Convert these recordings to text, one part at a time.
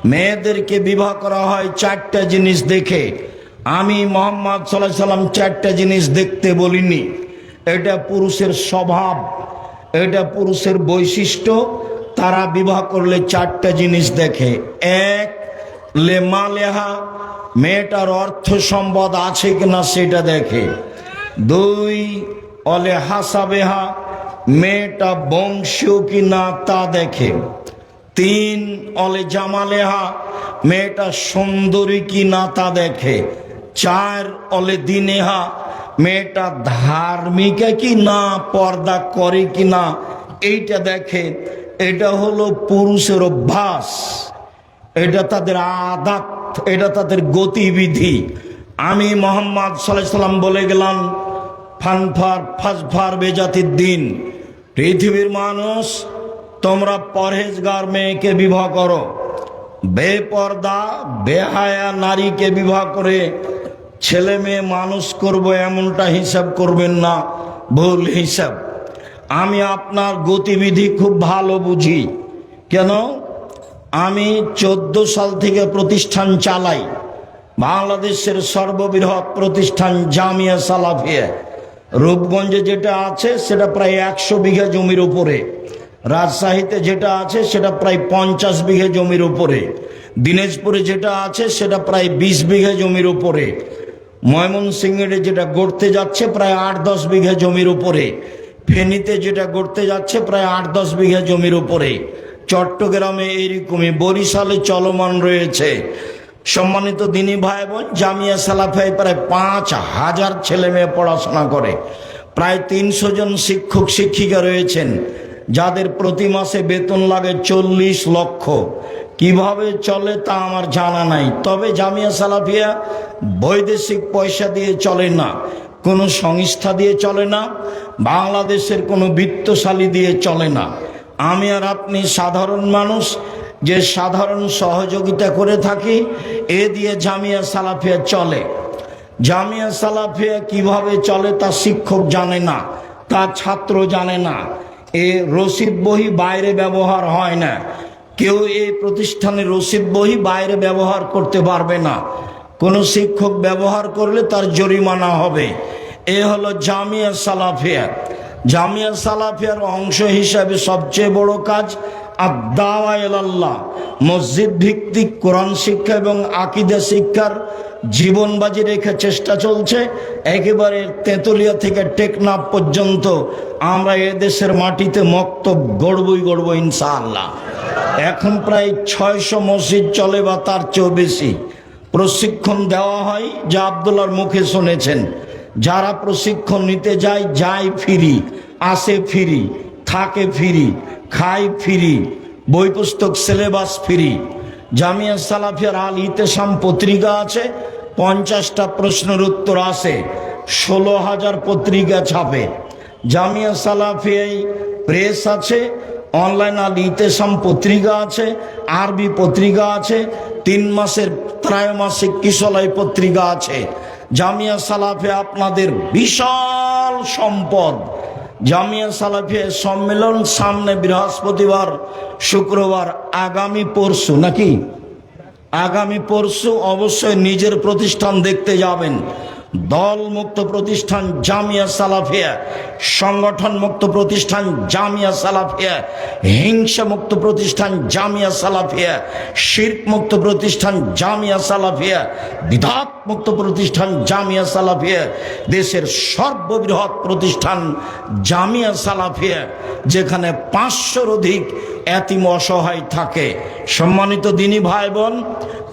মেয়েদেরকে বিবাহ করা হয় চারটা জিনিস দেখে। আমি মোহাম্মদ সাল্লাল্লাহু আলাইহি সাল্লাম চারটা জিনিস দেখতে বলিনি। এটা পুরুষের স্বভাব, এটা পুরুষের বৈশিষ্ট্য। তারা বিবাহ করলে চারটা জিনিস দেখে। এক, লেমালেহা, মেয়েটার অর্থ সম্পদ আছে কিনা সেটা দেখে। দুই, অলে হাসাবেহা, মেয়েটা বংশীয় কিনা তা দেখে। তিন, অলে জামালেহা, মেয়েটা সুন্দরী কি না তা দেখে। চার, অলে দিনেহা, মেয়েটা ধার্মিকা কি না, পর্দা করে কি না, এইটা দেখে। এটা হলো পুরুষের অভ্যাস, এটা তাদের আদাত, এটা তাদের গতিবিধি। আমি মোহাম্মদ সাল্লাল্লাহু আলাইহি সাল্লাম বলে গেলাম, ফানফার ফাসফার বেজাতির দিন, পৃথিবীর মানুষ তোমরা পরহেজগার মেয়েকে বিবাহ করো, বেপর্দা বেহায়া নারীকে বিবাহ করে ছেলে মেয়ে মানুষ করব এমনটা হিসাব করবেন না, ভুল হিসাব। আমি আপনার গতিবিধি খুব ভালো বুঝি। কেন? আমি 14 সাল থেকে প্রতিষ্ঠান চালাই। বাংলাদেশের সর্ববৃহৎ প্রতিষ্ঠান জামিয়া সালাফিয়া। রূপগঞ্জে যেটা আছে সেটা প্রায় 100 বিঘা জমির উপরে, রাজশাহীতে যেটা আছে সেটা প্রায় 50 বিঘা জমির উপরে, দিনাজপুরে যেটা আছে সেটা প্রায় 20 বিঘা জমির উপরে, ময়মনসিংহে যেটা গড়তে যাচ্ছে প্রায় 8-10 বিঘা জমির উপরে, ফেনীতে যেটা গড়তে যাচ্ছে প্রায় 8-10 বিঘা জমির উপরে, চট্টগ্রামে এইরকমই, বরিশালে চলমান রয়েছে। সম্মানিত দিনী ভাই বোন, জামিয়া সালাফিয়ায় প্রায় 5000 ছেলে মেয়ে পড়াশোনা করে। প্রায় 300 জন শিক্ষক শিক্ষিকা রয়েছেন যাদের প্রতি মাসে বেতন লাগে 40 লক্ষ। কিভাবে চলে তা আমার জানা নাই। তবে জামিয়া সালাফিয়া বৈদেশিক পয়সা দিয়ে চলে না, কোনো সংস্থা দিয়ে চলে না, বাংলাদেশের কোনো বিত্তশালী দিয়ে চলে না। আমি আর আপনি সাধারণ মানুষ, যে সাধারণ সহযোগিতা করে থাকি, এ দিয়ে জামিয়া সালাফিয়া চলে। জামিয়া সালাফিয়া কিভাবে চলে তা শিক্ষক জানে না, তা ছাত্র জানে না। এ রসিদ বহি বাইরে ব্যবহার হয় না। কেউ এই প্রতিষ্ঠানের রসিদ বহি বাইরে ব্যবহার করতে পারবে না। কোনো শিক্ষক ব্যবহার করলে তার জরিমানা হবে। এ হলো জামিয়া সালাফিয়া। জামিয়া সালাফিয়ার অংশ হিসাবে সবচেয়ে বড় কাজ আদ-দাওয়া ইলাল্লাহ, মসজিদ ভিত্তিক কোরআন শিক্ষা এবং আকীদা শিক্ষার জীবনবাজি রেখে চেষ্টা চলছে। একেবারে তেঁতুলিয়া থেকে টেকনাফ পর্যন্ত আমরা এদেশের মাটিতে মক্তব গড়বই ইনশাআল্লাহ। এখন প্রায় 600 মসজিদ চলে বা তার চেয়েও বেশি। প্রশিক্ষণ দেওয়া হয়, যা আব্দুল্লাহর মুখে শুনেছেন। যারা প্রশিক্ষণ নিতে যায় ফ্রি, আসে ফ্রি, থাকে ফ্রি, খায় ফ্রি, বই পুস্তক সিলেবাস ফ্রি। জামিয়া সালাফিয়ার আল ইতেসাম পত্রিকা আছে, 50টা প্রশ্নের উত্তর আসে, 16,000 পত্রিকা ছাপে। জামিয়া সালাফিয়ায় প্রেস আছে, অনলাইন আল ইতেসাম পত্রিকা আছে, আরবি পত্রিকা আছে, 3 মাসের ত্রৈমাসিক কিশলাই পত্রিকা আছে। জামিয়া সালাফিয়া আপনাদের বিশাল সম্পদ। জামিয়া সালাফিয়া সম্মেলন সামনে বৃহস্পতিবার, শুক্রবার, আগামী পরশু, নাকি আগামী পরশু অবশ্যই নিজের প্রতিষ্ঠান দেখতে যাবেন। দল মুক্ত প্রতিষ্ঠান জামিয়া সালাফিয়া, সংগঠন মুক্ত প্রতিষ্ঠান জামিয়া সালাফিয়া, হিংসা মুক্ত প্রতিষ্ঠান জামিয়া সালাফিয়া, শিরক মুক্ত প্রতিষ্ঠান জামিয়া সালাফিয়া, বিদআত মুক্ত প্রতিষ্ঠান জামিয়া সালাফিয়া, দেশের সর্ববৃহৎ প্রতিষ্ঠান জামিয়া সালাফিয়া, যেখানে 500-র অধিক এতিম অসহায় থাকে। সম্মানিত দিনী ভাই বোন,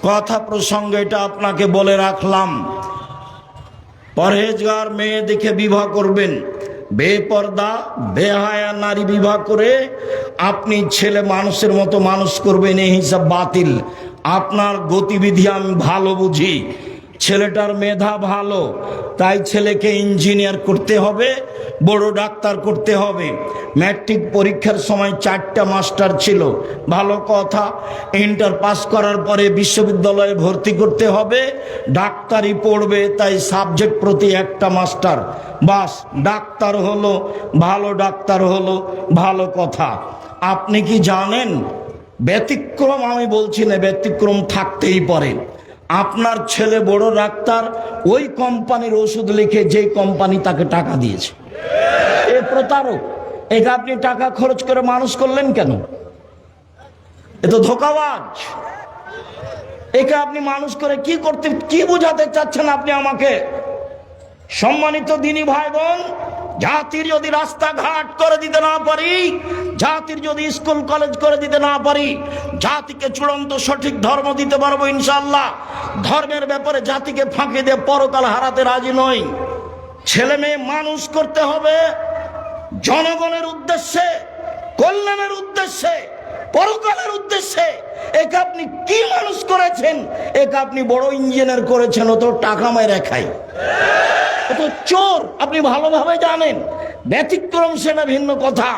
কথা প্রসঙ্গে এটা আপনাকে বলে রাখলাম, পরহেজগার মেয়ে দেখে বিবাহ করবেন। বেপর্দা বেহায়া নারী বিবাহ করে আপনি ছেলে মানুষের মতো মানুষ করবেন, এই হিসাব বাতিল। আপনার গতিবিধি আমি ভালো বুঝি। ছেলেটার মেধা ভালো, তাই ছেলেকে ইঞ্জিনিয়ার করতে হবে, বড় ডাক্তার করতে হবে। ম্যাট্রিক পরীক্ষার সময় 4টা মাস্টার ছিল, ভালো কথা। ইন্টার পাস করার পরে বিশ্ববিদ্যালয়ে ভর্তি করতে হবে, ডাক্তারি পড়বে, তাই সাবজেক্ট প্রতি 1টা মাস্টার, বাস ডাক্তার হলো, ভালো ডাক্তার হলো, ভালো কথা। আপনি কি জানেন ব্যতিক্রম আমি বলছি না, ব্যতিক্রম থাকতেই পারে। আপনার ছেলে বড় ডাক্তার, ওই কোম্পানির ওষুধ লিখে যেই কোম্পানি তাকে টাকা দিয়েছে, এ প্রতারক। এটা আপনি টাকা খরচ করে মানুষ করলেন কেন? এ তো ধোঁকাবাজ। একে আপনি মানুষ করে কি বোঝাতে চাচ্ছেন আপনি আমাকে? সম্মানিত দিনী ভাই বোন, জাতির যদি রাস্তাঘাট করে দিতে না পারি, জাতির যদি স্কুল কলেজ করে দিতে না পারি, জাতিকে চূড়ান্ত সঠিক ধর্ম দিতে পারবো ইনশাআল্লাহ। ধর্মের ব্যাপারে জাতিকে ফাঁকি দিয়ে পরকাল হারাতে রাজি নই। ছেলে মেয়ে মানুষ করতে হবে জনগণের উদ্দেশ্যে, কল্যাণের উদ্দেশ্যে, পরকালের উদ্দেশ্যে। একে আপনি কি মানুষ করেছেন? একে আপনি বড় ইঞ্জিনিয়ার করেছেন, ও তো টাকা মেরে খায়, ও তো চোর, আপনি ভালোভাবে জানেন। ব্যতিক্রম সেটা ভিন্ন কথা।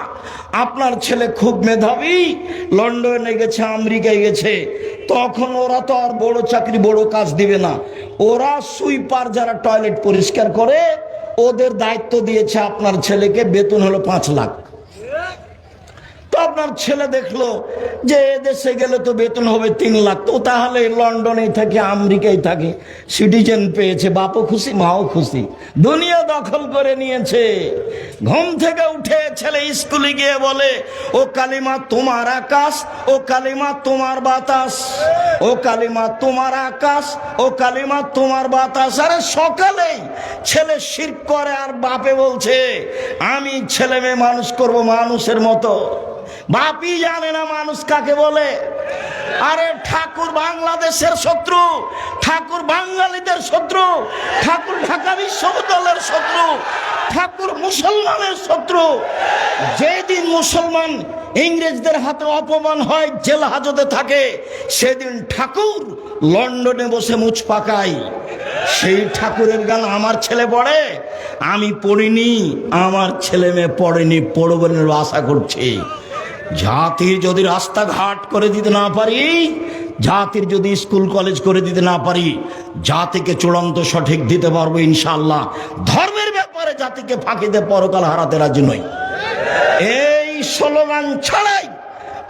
আপনার ছেলে খুব মেধাবী, লন্ডনে গেছে, আমেরিকায় গেছে, তখন ওরা তো আর বড় চাকরি বড় কাজ দিবে না। ওরা সুইপার, যারা টয়লেট পরিষ্কার করে, ওদের দায়িত্ব দিয়েছে আপনার ছেলেকে, বেতন হলো 5 লাখ। তো আপনার ছেলে দেখলো যে দেশে গেলে তো বেতন হবে 3 লাখ, তো তাহলে লন্ডনে থাকে, আমেরিকায় থাকে, সিটিজেন পেয়েছে, বাপও খুশি মাও খুশি, দুনিয়া দখল করে নিয়েছে। ঘুম থেকে উঠে ছেলে স্কুলে গিয়ে বলে, ও কালিমা তোমার আকাশ, ও কালিমা তোমার বাতাস, ও কালিমা তোমার আকাশ, ও কালিমা তোমার বাতাস। আরে সকালেই ছেলে শিরক করে, আর বাপে বলছে আমি ছেলে মেয়ে মানুষ করব মানুষের মতো। বাপই জানে না মানুষ কাকে বলে। আরে ঠাকুর বাংলাদেশের শত্রু, ঠাকুর বাঙালিদের শত্রু, ঠাকুর ঢাকা বিশ্ববিদ্যালয়ের শত্রু, ঠাকুর মুসলমানের শত্রু। যেদিন মুসলমান ইংরেজদের হাতে অপমান হয়, জেল হাজতে থাকে, সেদিন ঠাকুর লন্ডনে বসে মুছ পাকায়। সেই ঠাকুরের গান আমার ছেলে পড়ে, আমি পড়িনি, আমার ছেলে মেয়ে পড়েনি, পড়বেন আশা করছি। জাতির যদি রাস্তাঘাট করে দিতে না পারি, জাতির যদি স্কুল কলেজ করে দিতে না পারি, জাতিকে চূড়ান্ত সঠিক দিতে পারবো ইনশাআল্লাহ। ধর্মের ব্যাপারে জাতিকে ফাঁকি দিয়ে পরকাল হারাতে রাজি নই। এই স্লোগান ছাড়াই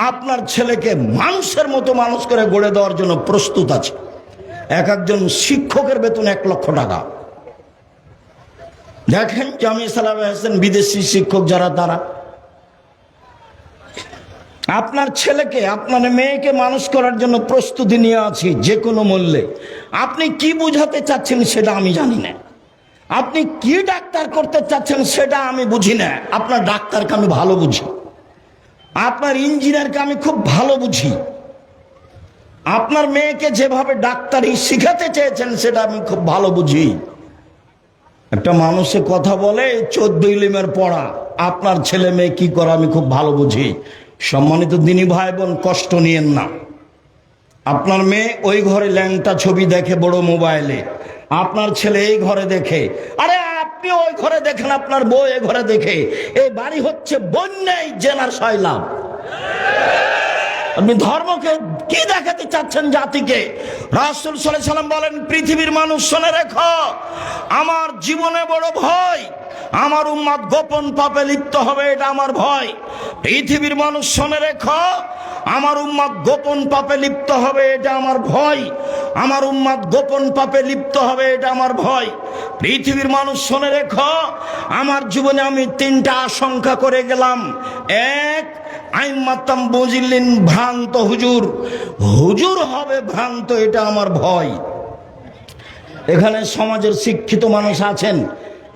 আপনার ছেলেকে মানুষের মতো মানুষ করে গড়ে দেওয়ার জন্য প্রস্তুত আছে। একজন শিক্ষকের বেতন 1 লক্ষ টাকা। দেখেন জামিয়া সালাওয়াত হোসেন, বিদেশি শিক্ষক যারা, তারা আপনার ছেলেকে, আপনার মেয়েকে মানুষ করার জন্য প্রস্তুতি নিয়ে আছি যে কোনো মূল্যে। আপনি কি বুঝাতে চাচ্ছেন সেটা আমি জানি না, আপনি কি ডাক্তার করতে চাচ্ছেন সেটা আমি বুঝি না। আপনার ডাক্তারকে আমি ভালো বুঝি, আপনার ইঞ্জিনিয়ারকে আমি খুব ভালো বুঝি, আপনার মেয়েকে যেভাবে ডাক্তারি শিখাতে চেয়েছেন সেটা আমি খুব ভালো বুঝি। একটা মানুষে কথা বলে 14 ইলমের পড়া, আপনার ছেলে মেয়ে কি করে আমি খুব ভালো বুঝি। সম্মানিত দিনী ভাই বোন, কষ্ট নিয়েন না। আপনার মেয়ে ওই ঘরে ল্যাংটা ছবি দেখে বড় মোবাইলে, আপনার ছেলে এই ঘরে দেখে। আরে আপনি ওই ঘরে দেখেন, আপনার বউ এই ঘরে দেখে। এই বাড়ি হচ্ছে বন্যায় জেনার সয়লাভ। আপনি ধর্মকে কি দেখাতে চাচ্ছেন জাতিকে? রাসূল সাল্লাল্লাহু আলাইহি ওয়াসাল্লাম বলেন, পৃথিবীর মানুষ শুনে রেখো, আমার জীবনে বড় ভয়, আমার উম্মত গোপন পাপে লিপ্ত হবে, এটা আমার ভয়। পৃথিবীর মানুষ শুনে রেখো, আমার উম্মত গোপন পাপে লিপ্ত হবে, এটা আমার ভয়। আমার উম্মত গোপন পাপে লিপ্ত হবে, এটা আমার ভয়। পৃথিবীর মানুষ শুনে রেখো, আমার জীবনে আমি 3টা আশঙ্কা করে গেলাম। 1, আইমাতাম বুঝিলেন ভ্রান্ত হুজুর, হুজুর হবে ভ্রান্ত, এটা আমার ভয়। এখানে সমাজের শিক্ষিত মানুষ আছেন,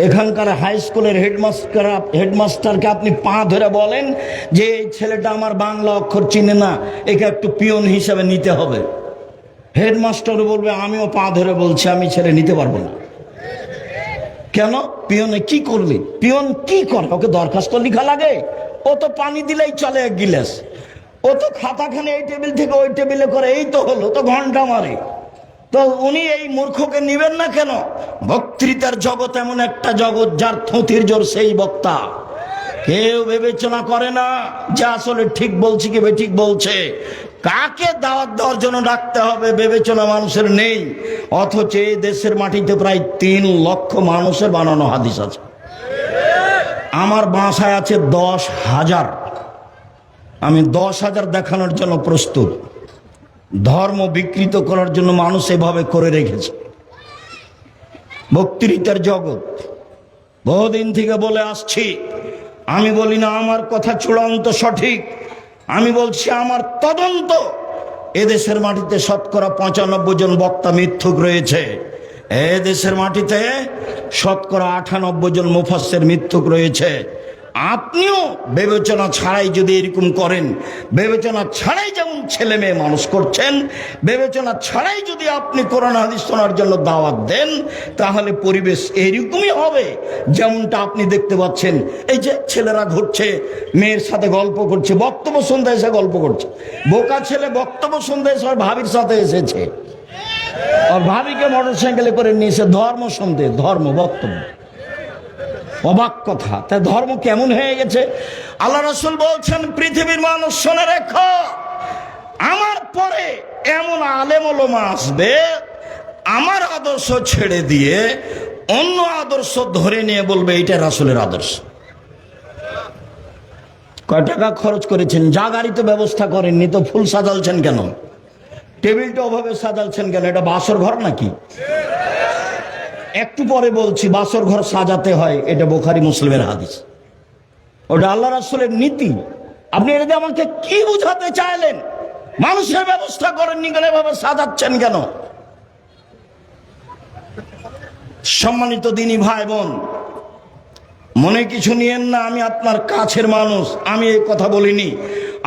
এখানকার হাই স্কুলের হেডমাস্টারকে আপনি পা ধরে বলেন যে এই ছেলেটা আমার বাংলা অক্ষর চিনে না, একে একটু পিয়ন হিসাবে নিতে হবে। হেডমাস্টার বলবে, আমিও পা ধরে বলছি আমি ছেলে নিতে পারবো না। কেন? পিয়নে কি করলি? পিয়ন কি করে? ওকে দরখাস্ত লেখা লাগে? ও তো পানি দিলেই চলে 1 গিলাস। ও তো খাতাখানে এই টেবিল থেকে ওই টেবিলে করে, এই তো হলো, তো ঘন্টা মারে। তো উনি এই মূর্খকে নিবেন না কেন? বক্তৃতার জগৎ এমন একটা জগৎ, যার থুতির জোর সেই বক্তা। কেউ বিবেচনা করে না যে আসলে ঠিক বলছি কি বেঠিক বলছে, কাকে দাওয়াত দেওয়ার জন্য ডাকতে হবে বিবেচনা মানুষের নেই। অথচ এই দেশের মাটিতে প্রায় 3 লক্ষ মানুষের বানানো হাদিস আছে। আমার বাসায় আছে 10,000। আমি 10,000 দেখানোর জন্য প্রস্তুত। ধর্ম বিকৃত করার জন্য মানুষ এভাবে করে রেখেছে। বক্তৃতার জগৎ বহুদিন থেকে বলে আসছি, আমি বলি না আমার কথা চূড়ান্ত সঠিক, আমি বলছি আমার তদন্ত। এদেশের মাটিতে শতকরা 95 জন বক্তা মিথ্যুক রয়েছে। এদেশের মাটিতে শতকরা 98 জন মুফাসসির মিথ্যুক রয়েছে। আপনিও বিবেচনা ছাড়াই যদি এরকম করেন, বিবেচনা ছাড়াই যেমন ছেলে মেয়ে মানুষ করছেন, বিবেচনা ছাড়াই যদি আপনি কোরআন হাদিস শোনার জন্য দাওয়াত দেন, তাহলে পরিবেশ এরকমই হবে যেমনটা আপনি দেখতে পাচ্ছেন। এই যে ছেলেরা ঘুরছে, মেয়ের সাথে গল্প করছে, বক্তব্য শুনতে এসে গল্প করছে। বোকা ছেলে বক্তব্য শুনতে এসে ওর ভাবির সাথে এসেছে, ওর ভাবিকে মোটরসাইকেলে করে নিয়েছে ধর্ম শুনতে, ধর্ম বক্তব্য। অবাক কথা। তাই ধর্ম কেমন হয়ে গেছে। আল্লাহ রাসূল বলছেন, পৃথিবীর মানুষ শুনে রেখো, আমার পরে এমন আলেম ওলামা আসবে আমার আদর্শ ছেড়ে দিয়ে অন্য আদর্শ ধরে নিয়ে বলবে এটা রাসূলের আদর্শ। কয় টাকা খরচ করেছেন? যা গাড়িতে ব্যবস্থা করেননি তো ফুল সাজালছেন কেন? টেবিলটা ওভাবে সাজালছেন কেন? এটা বাসর ঘর নাকি? একটু পরে বলছি বাসর ঘর সাজাতে হয়, এটা বুখারী মুসলিমের হাদিস, ওটা আল্লাহ রাসূলের নীতি। আপনি এটা আমাকে কি বুঝাতে চাইলেন? মানুষের ব্যবস্থা করেননি কেন, এভাবে সাজাচ্ছেন কেন? সম্মানিত দিনী ভাই বোন, মনে কিছু নিয়েন না, আমি আপনার কাছের মানুষ, আমি এই কথা বলিনি।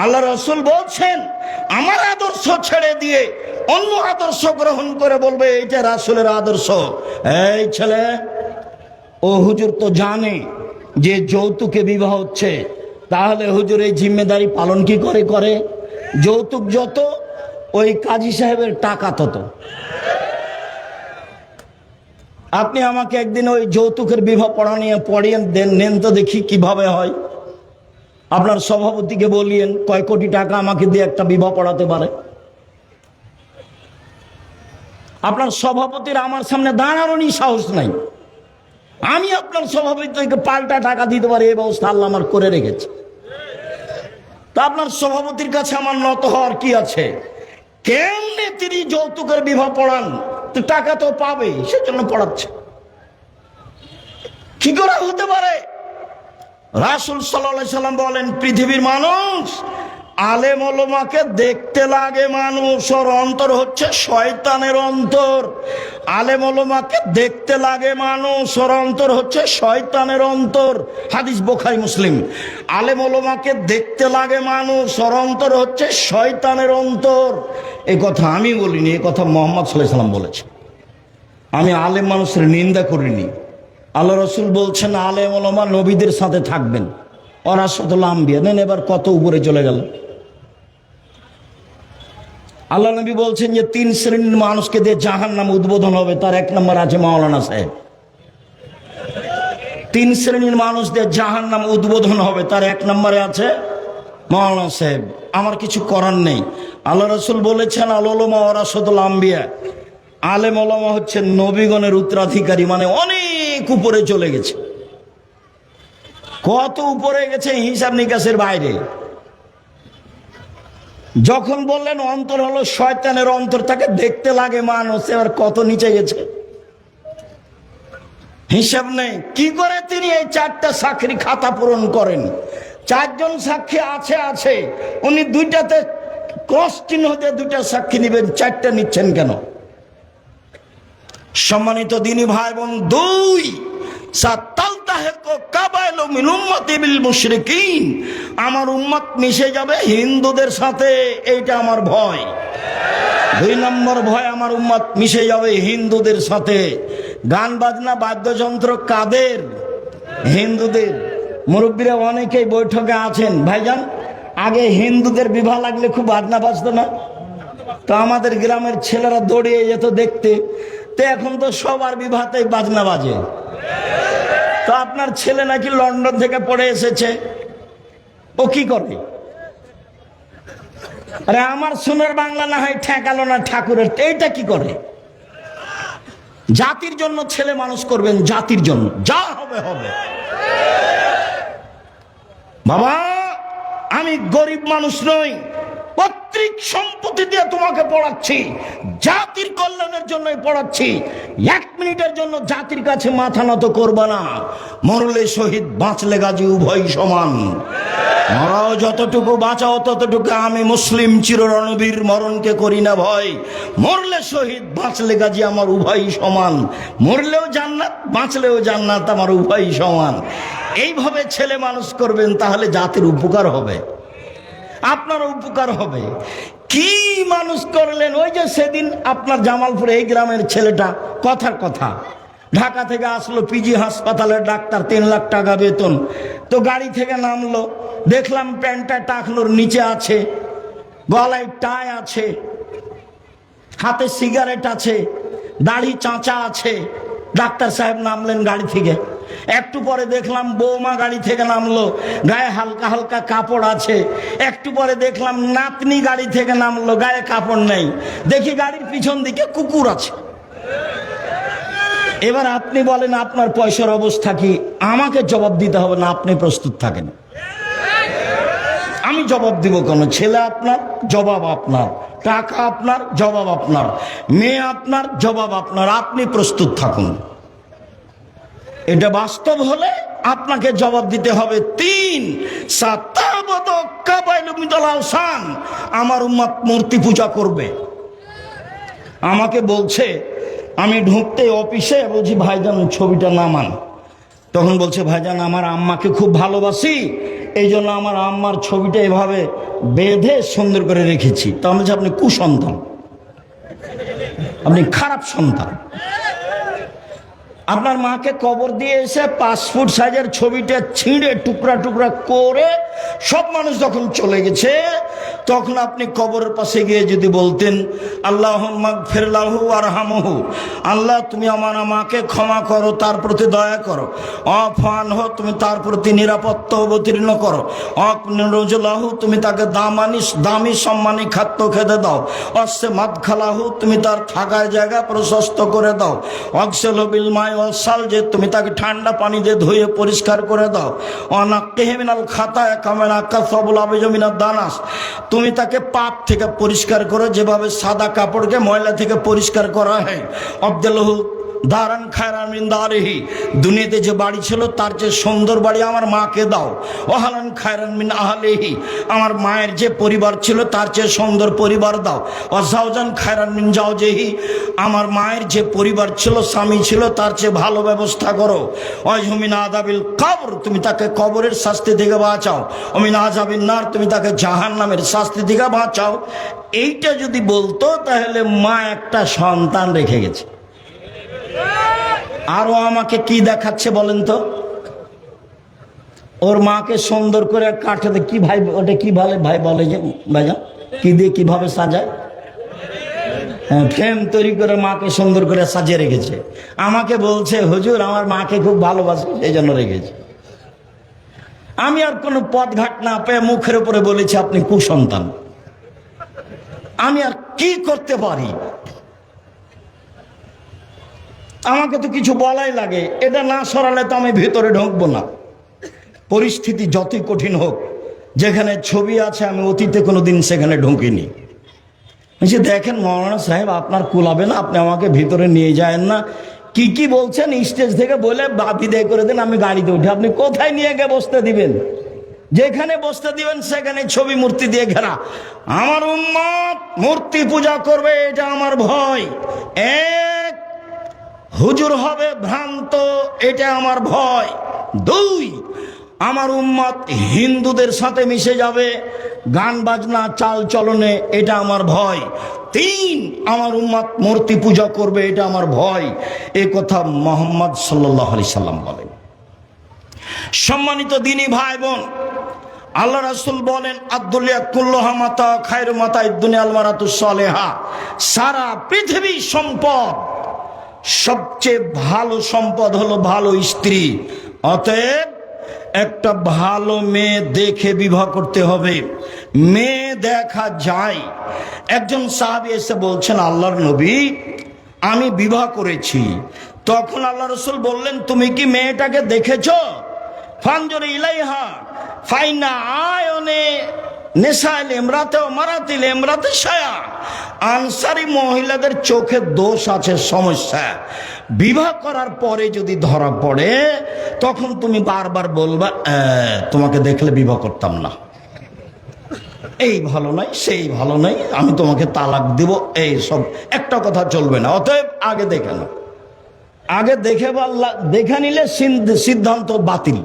আল্লাহ রাসূল বলছেন আমার আদর্শ ছেড়ে দিয়ে অন্য আদর্শ গ্রহণ করে বলবে এটা রাসূলের আদর্শ। এই ছেলে, ও হুজুর তো জানে যে যৌতুকে বিবাহ হচ্ছে, তাহলে হুজুর এই জিম্মেদারি পালন কি করে করে? যৌতুক যত, ওই কাজী সাহেবের টাকা তত। আপনি আমাকে একদিন ওই যৌতুকের বিবাহ পড়িয়ে দেন, নেন তো দেখি কিভাবে হয়। আপনার সভাপতিকে বলিয়েন কয় কোটি টাকা আমাকে দিয়ে একটা বিবাহ পড়াতে পারে। আপনার সভাপতির আমার সামনে দাঁড়ানোরই সাহস নাই। আমি আপনার সভাপতিকে পাল্টা টাকা দিতে পারি, এই ব্যবস্থা আল্লাহ আমার করে রেখেছে। তা আপনার সভাপতির কাছে আমার নত হওয়ার কি আছে? কেমনে তিনি যৌতুকের বিবাহ পড়ান? তো টাকা তো পাবে, সেজন্য পড়াচ্ছে। কি করে হতে পারে? রাসূল সাল্লাল্লাহু আলাইহি সাল্লাম বলেন, পৃথিবীর মানুষ আলেম ওলামাকে দেখতে লাগে মানুষ, ওর অন্তর হচ্ছে শয়তানের অন্তর। আলেম ওলামাকে দেখতে লাগে মানুষ, ওর অন্তর হচ্ছে শয়তানের অন্তর। হাদিস বুখারী মুসলিম। আলেম ওলামাকে দেখতে লাগে মানুষ, ওর অন্তর হচ্ছে শয়তানের অন্তর। এই কথা আমি বলিনি, এই কথা মুহাম্মদ সাল্লাল্লাহু আলাইহি সাল্লাম বলেছেন। আমি আলেম মানুষের নিন্দা করিনি। আল্লাহ রাসূল বলছেন আলেম ওলামা নবীদের সাথে থাকবেন, ওয়ারাসাতুল আম্বিয়া। নেন এবার কত উপরে চলে গেল। আল্লাহ নবী বলছেন যে 3 শ্রেণীর মানুষকে দিয়ে জাহান্নাম উদ্বোধন হবে, তার 1 নম্বর আছে মাওলানা সাহেব। 3 শ্রেণীর মানুষ দিয়ে জাহান্নাম উদ্বোধন হবে, তার 1 নম্বরে আছে মাওলানা সাহেব। আমার কিছু করার নেই। আল্লাহ রাসূল বলেছেন আল উলামা ওয়ারাসাতুল আম্বিয়া, আলেম ওলামা হচ্ছে নবীগণের উত্তরাধিকারী, মানে অনেক উপরে চলে গেছে। কত উপরে গেছে হিসাব নিকাশের বাইরে। যখন বললেন অন্তর হলো শয়তানের অন্তর, তাকে দেখতে লাগে মানুষ, এবার কত নিচে গেছে হিসাব নেই। কি করে তিনি এই 4টা সাক্ষীর খাতা পূরণ করেন? 4 জন সাক্ষী আছে, উনি 2টাতে ক্রস চিহ্ন দিয়ে 2টা সাক্ষী নেবেন, 4টা নিচ্ছেন কেন? সম্মানিত দিনী ভাই বোন, 2 আমার উম্মত মিশে যাবে হিন্দুদের সাথে, এইটা আমার ভয়। 2 নম্বর ভয়, আমার উম্মত মিশে যাবে হিন্দুদের সাথে। গান বাজনা বাদ্যযন্ত্র কাদের? হিন্দুদের। মুরব্বীরা অনেকেই বৈঠকে আছেন, ভাইজান আগে হিন্দুদের বিবাহ লাগলে খুব বাজনা বাজতো না? তো আমাদের গ্রামের ছেলেরা দৌড়িয়ে যেত দেখতে। তো এখন তো সবার বিবাহতেই বাজনা বাজে। তো আপনার ছেলে নাকি লন্ডন থেকে পড়ে এসেছে, ও কি করে? আরে আমার সোনার বাংলা না হয় ঠেকালো না ঠাকুরের, এইটা কি করে? জাতির জন্য ছেলে মানুষ করবেন, জাতির জন্য, যা হবে হবে। বাবা আমি গরিব মানুষ নই, পৈতৃক সম্পত্তি দিয়ে তোমাকে পড়াচ্ছি, জাতির কল্যাণের জন্যই পড়াচ্ছি। 1 মিনিটের জন্য জাতির কাছে মাথা নত করবা না। মরলে শহীদ, বাঁচলে গাজী, উভয় সমান। মরাও যতটুকু, বাঁচাও ততটুকু। আমি মুসলিম চিররণবীর, মরণকে করি না ভয়। মরলে শহীদ, বাঁচলে গাজী, আমার উভয় সমান। মরলেও জান্নাত, বাঁচলেও জান্নাত, আমার উভয় সমান। এইভাবে ছেলে মানুষ করবেন, তাহলে জাতির উপকার হবে, আপনার উপকার হবে। কি মানুষ করলেন? ওই যে সেদিন আপনার জামালপুরে এই গ্রামের ছেলেটা, কথার কথা, ঢাকা থেকে আসলো, পিজি হাসপাতালের ডাক্তার, 3 লাখ টাকা বেতন। তো গাড়ি থেকে নামলো, দেখলাম প্যান্টটা টাকনোর নিচে আছে, গলায় টাই আছে, হাতে সিগারেট আছে, দাড়ি চাঁচা আছে। ডাক্তার সাহেব নামলেন গাড়ি থেকে। একটু পরে দেখলাম বৌমা গাড়ি থেকে নামলো, গায়ে হালকা হালকা কাপড় আছে। একটু পরে দেখলাম নাতনি গাড়ি থেকে নামলো, গায়ে কাপড় নেই। দেখি গাড়ির পিছন দিকে কুকুর আছে। এবার আপনি বলেন আপনার পয়সার অবস্থা কি? আমাকে জবাব দিতে হবে না, আপনি প্রস্তুত থাকেন। আমি জবাব দিব কেন? ছেলে আপনার, জবাব আপনার। টাকা আপনার, জবাব আপনার। মেয়ে আপনার, জবাব আপনার। আপনি প্রস্তুত থাকুন। এটা বাস্তব হলে আপনাকে জবাব দিতে হবে। 3 আমার উম্মত মূর্তি পূজা করবে। আমাকে বলছে, আমি ঢুকতে অফিসে বলছি ভাইজান ছবিটা নামান। তখন বলছে ভাইজান আমার আম্মাকে খুব ভালোবাসি, এই জন্য আমার আম্মার ছবিটা এভাবে বেঁধে সুন্দর করে রেখেছি। তো আমি বলছি আপনি কুসন্তান, আপনি খারাপ সন্তান। আপনার মাকে কবর দিয়ে এসে 5 ফুট সাইজের ছবিটা ছিঁড়ে টুকরা টুকরা করে সব মানুষ যখন চলে গেছে, তখন আপনি কবরের পাশে গিয়ে যদি বলতেন আল্লাহুম্মা গফিরলাহু ওয়ারহামহু, আল্লাহ তুমি আমার মাকে ক্ষমা করো, তার প্রতি দয়া করো। আফানহু, তুমি তার প্রতি নিরাপত্তা অবতীর্ণ করো। আকনুরুজলাহু, তুমি তাকে দামি সম্মানী খাদ্য খেতে দাও। অসে মাদখালাহু, তুমি তার থাকার জায়গা প্রশস্ত করে দাও। অক্সেল বিল মাই ওয়াসাল, যে তুমি তাকে ঠান্ডা পানি দিয়ে ধুয়ে পরিষ্কার করে দাও। অনাক্কিহি মিনাল খাতায়া কামা নাকাসাবুল আবিজু মিনাদ দানাস, তুমি তাকে পাপ থেকে পরিষ্কার করো যেভাবে সাদা কাপড়কে ময়লা থেকে পরিষ্কার করা হয়। আব্দুল্লাহু দারান খায়রান মিন দারিহি, দুনিয়াতে যে বাড়ি ছিল তার চেয়ে সুন্দর বাড়ি আমার মাকে দাও। ওয়াহালান খায়রান মিন আহলিহি, আমার মায়ের যে পরিবার ছিল তার চেয়ে সুন্দর পরিবার দাও। ওয়াজাওজান খায়রান মিন জাওজিহি, আমার মায়ের যে পরিবার ছিল, স্বামী ছিল, তার চেয়ে ভালো ব্যবস্থা করো। ওয়াজহুমিন আযাবিল কবর, তুমি তাকে কবরের শাস্তি থেকে বাঁচাও। ওমিন আযাবিন নার, তুমি তাকে জাহান্নামের শাস্তি থেকে বাঁচাও। এইটা যদি বলতো তাহলে মা একটা সন্তান রেখে গেছে। আরো আমাকে কি দেখাচ্ছে বলেন তো? ওর মাকে সুন্দর করে কাঠে কি ভাই, ওটা কি বলে ভাই, বলে যে ভাইজান কি দিয়ে কিভাবে সাজায়? হ্যাঁ, ফ্রেম তৈরি করে মাকে সুন্দর করে সাজিয়ে রেখেছে। আমাকে বলছে হুজুর আমার মাকে খুব ভালোবাসি, এই জন্য রেখেছে। আমি আর কোনো পথঘাট না পেয়ে মুখের উপরে বলেছি আপনি কুসন্তান। আমি আর কি করতে পারি? আমাকে তো কিছু বলাই লাগে, এটা না সরালে তো আমি ভিতরে ঢুকবো না। পরিস্থিতি যতই কঠিন হোক, যেখানে ছবি আছে আমি অতীতে কোনোদিন সেখানে ঢুকিনি। দেখেন মৌলানা সাহেব আপনার কুলাবে না, আপনি আমাকে ভিতরে নিয়ে যায়েন না। কি কি বলছেন স্টেজ থেকে বলে বিদায় করে দেন, আমি গাড়িতে উঠে। আপনি কোথায় নিয়ে গিয়ে বসতে দিবেন? যেখানে বসতে দিবেন সেখানে ছবি মূর্তি দিয়ে ঘেরা। আমার উম্মত মূর্তি পূজা করবে, এটা আমার ভয়। এক, হুজুর হবে ভ্রান্ত, এটা আমার ভয়। 2, আমার উম্মত হিন্দুদের সাথে মিশে যাবে গান বাজনা চাল চলনে, এটা আমার ভয়। 3, আমার উম্মত মূর্তি পূজা করবে, এটা আমার ভয়। এ কথা মুহাম্মদ সাল্লাল্লাহু আলাইহি সাল্লাম বলেন। সম্মানিত দিনী ভাই বোন, আল্লাহ রাসূল বলেন আদ-দুনিয়া কুল্লুহা মাতা খায়রু মাতা'id দুনিয়া আল মারাতুস সালেহা, সারা পৃথিবীর সম্পদ সবচেয়ে ভালো সম্পদ হলো ভালো স্ত্রী। অতএব একটা ভালো মেয়ে দেখে বিবাহ করতে হবে। মেয়ে দেখা যায়। একজন সাহাবী এসে বলছেন আল্লাহর নবী আমি বিবাহ করেছি। তখন আল্লাহ রাসূল বললেন তুমি কি মেয়েটাকে দেখেছো? ফানজুর ইলাইহা ফাইনা আয়নে নেশাইল ইমরাতে ও মারাতিল ইমরাতে শায়া। আনসারি মহিলাদের চোখে দোষ আছে, সমস্যা। বিবাহ করার পরে যদি ধরা পড়ে তখন তুমি বারবার বলবা তোমাকে দেখলে বিবাহ করতাম না, এই ভালো নাই সেই ভালো নাই, আমি তোমাকে তালাক দিব, এই সব একটা কথা চলবে না। অতএব আগে দেখে নাও, আগে দেখে নিলে সিদ্ধান্ত বাতিল,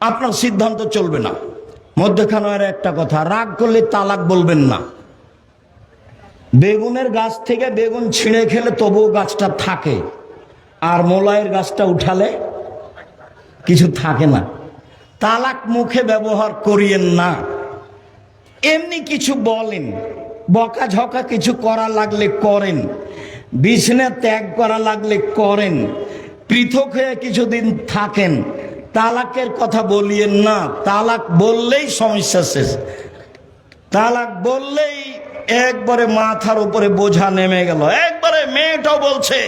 আপনার সিদ্ধান্ত চলবে না। মধ্যখানের একটা কথা, রাগ করলে তালাক বলবেন না। বেগুনের গাছ থেকে বেগুন ছিঁড়ে খেলে তবুও গাছটা থাকে, আর মোলায়ের গাছটা উঠালে কিছু থাকে না। তালাক মুখে ব্যবহার করিয়েন না। এমনি কিছু বলেন, বকাঝকা কিছু করা লাগলে করেন, বিছানা ত্যাগ করা লাগলে করেন, পৃথক হয়ে কিছুদিন থাকেন। তালাকের কথা বলিয়েন না। তালাক বললেই সমস্যা শেষ। তালাক বললেই একবারে মাথার উপরে বোঝা নেমে গেল। একবারে মেয়েটাও বলছে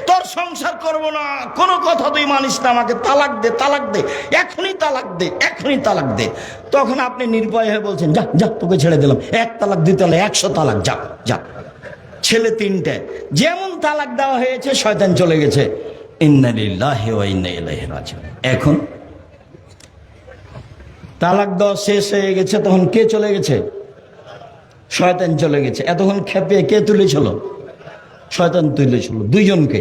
তোর সংসার করব না, কোনো কথা তুই মানিস না, আমাকে তালাক দে, তালাক দে, এখনই তালাক দে, এখনই তালাক দে। তখন আপনি নির্ভয় হয়ে বলছেন যা যা তোকে ছেড়ে দিলাম, এক তালাক দিতে হলে 100 তালাক, যা যা। ছেলে 3টে, যেমন তালাক দেওয়া হয়েছে শয়তান চলে গেছে। ইন্না লিল্লাহি ওয়া ইন্না ইলাইহি রাজিউন। এখন তালাক দেওয়া শেষ হয়ে গেছে, তখন কে চলে গেছে? শয়তান চলে গেছে। এতক্ষণ খেপে কে তুলেছিল? শয়তান তুলেছিল, দুইজনকে।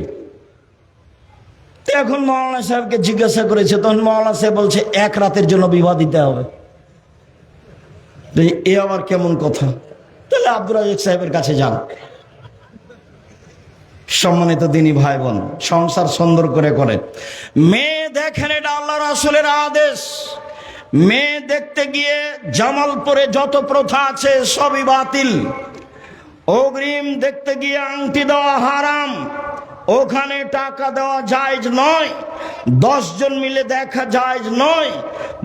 এখন মাওলানা সাহেবকে জিজ্ঞাসা করেছে, তখন মাওলানা সাহেব বলছে 1 রাতের জন্য বিবাহ দিতে হবে। এ আবার কেমন কথা? তাহলে আব্দুর রাজ্জাক সাহেবের কাছে যান। সম্মানিত দিনী ভাই বোন, সংসার সুন্দর করে করেন। মেয়ে দেখেন, এটা আল্লাহ রাসূলের আদেশ। মেয়ে দেখতে গিয়ে জামালপুরে যত প্রথা আছে সবই বাতিল। অগ্রিম দেখতে গিয়ে আংটি দেওয়া হারাম, ওখানে টাকা দেওয়া জায়েজ নয়, 10 জন মিলে দেখা জায়েজ নয়,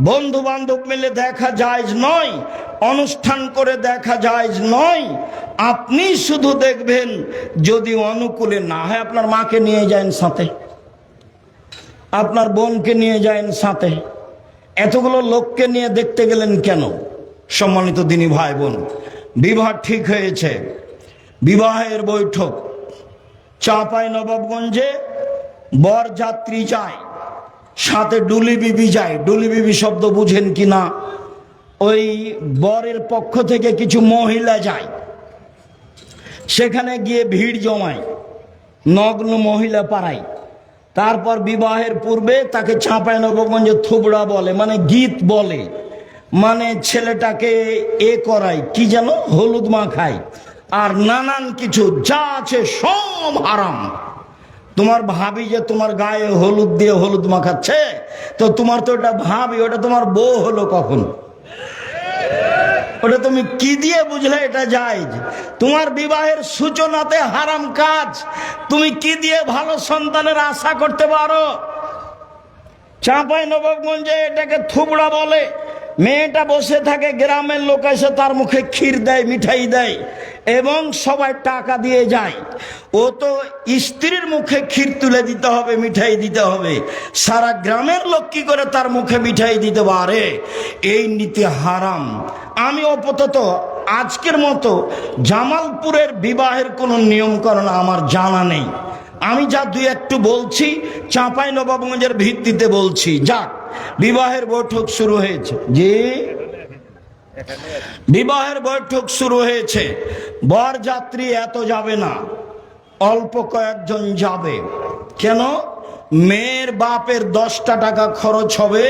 বন্ধু বান্ধব মিলে দেখা জায়েজ নয়, অনুষ্ঠান করে দেখা জায়েজ নয়। আপনি শুধু দেখবেন, যদি অনুকূলে না হয় আপনার মাকে নিয়ে যান সাথে, আপনার বোনকে নিয়ে যান সাথে। এতগুলো লোককে নিয়ে দেখতে গেলেন কেন? সম্মানিত দিনী ভাই বোন, বিবাহ ঠিক হয়েছে, বিবাহের বৈঠক চাঁপাইনবাবগঞ্জে, বর যাত্রী যায়, সাথে ডুলি বিবি যায়। ডুলি বিবি শব্দ বুঝেন কিনা? ওই বরের পক্ষ থেকে কিছু মহিলা যায়, সেখানে গিয়ে ভিড় জমায়, নগ্ন মহিলা পাড়ায়। তারপর বিবাহের পূর্বে তাকে চাঁপাইনবাবগঞ্জে থুবড়া বলে, মানে গীত বলে, মানে ছেলেটাকে করায়, কি যেন হলুদ মাখায়, আর নানান কিছু যা আছে সব হারাম। তোমার ভাবি যে তোমার গায়ে হলুদ দিয়ে হলুদ মাখাচ্ছে, তো তোমার তো ওটা ভাবি, ওটা তোমার বউ হলো কখন? ওটা তুমি কি দিয়ে বুঝলে এটা জায়েজ? তোমার বিবাহের সূচনাতে হারাম কাজ, তুমি কি দিয়ে ভালো সন্তানের আশা করতে পারো? চাঁপাইনবাবগঞ্জে এটাকে থুবড়া বলে। মেয়েটা বসে থাকে, গ্রামের লোক এসে তার মুখে ক্ষীর দেয়, মিঠাই দেয়, এবং সবাই টাকা দিয়ে যায়। ও তো স্ত্রীর মুখে ক্ষীর তুলে দিতে হবে, মিঠাই দিতে হবে, সারা গ্রামের লোক কি করে তার মুখে মিঠাই দিতে পারে? এই নীতি হারাম। আমি আপাতত আজকের মতো জামালপুরের বিবাহের কোনো নিয়মকানুন আমার জানা নেই। আমি যা দুই একটু বলছি চাঁপাইনবাবগঞ্জের ভিত্তিতে বলছি। যাক, বিবাহের বৈঠক শুরু হয়েছে। জি, বিবাহের বৈঠক শুরু হয়েছে। বর যাত্রী এত যাবে না, অল্প কয়েকজন যাবে। কেন? মেয়ের বাপের 10টা টাকা খরচ হবে,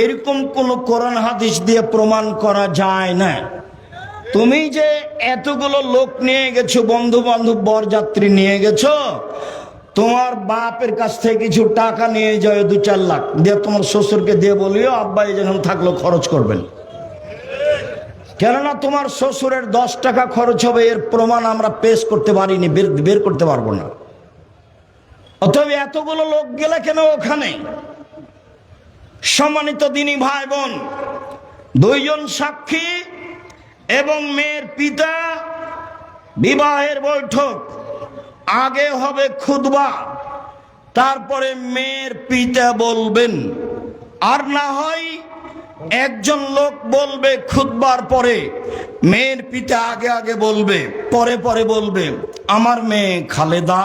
এরকম কোন কোরআন হাদিস দিয়ে প্রমাণ করা যায় না। তুমি যে এতগুলো লোক নিয়ে গেছো, বন্ধু বান্ধব বরযাত্রী নিয়ে গেছো, তোমার বাপের কাছ থেকে কিছু টাকা নিয়ে যাও, 2-4 লাখ দিয়ে তোমার শ্বশুরকে দিয়ে বলিও আব্বা এই যখন থাকলো খরচ করবেন। কেননা তোমার শ্বশুরের 10 টাকা খরচ হবে, এর প্রমাণ আমরা পেশ করতে পারিনি, বের করতে পারবো না। অতএব এতগুলো লোক গেলে কেন ওখানে? সম্মানিত দিনী ভাই বোন, 2 জন সাক্ষী এবং মেয়ের পিতা, বিবাহের বৈঠক। আগে হবে খুতবা, তারপরে মেয়ের পিতা বলবেন। আর না হয় একজন লোক বলবে খুতবার পরে, মেয়ের পিতা আগে আগে বলবে, পরে পরে বলবে, আমার মেয়ে খালেদা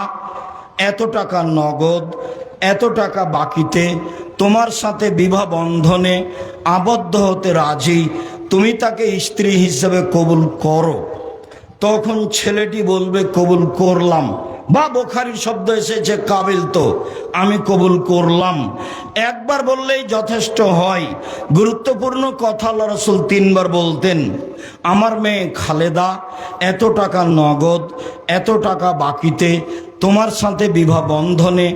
এত টাকা নগদ, এত টাকা বাকিতে তোমার সাথে বিবাহ বন্ধনে আবদ্ধ হতে রাজি, তুমি তাকে স্ত্রী হিসেবে কবুল করো। তখন ছেলেটি বলবে কবুল করলাম, বা বুখারীর শব্দ এসেছে কাবিল, তো আমি কবুল করলাম। একবার বললেই যথেষ্ট হয়। গুরুত্বপূর্ণ কথা আল্লাহ রাসূল 3 বার বলতেন, আমার মেয়ে খালেদা এত টাকা নগদ, এত টাকা বাকিতে তোমার সাথে বিবাহ বন্ধনে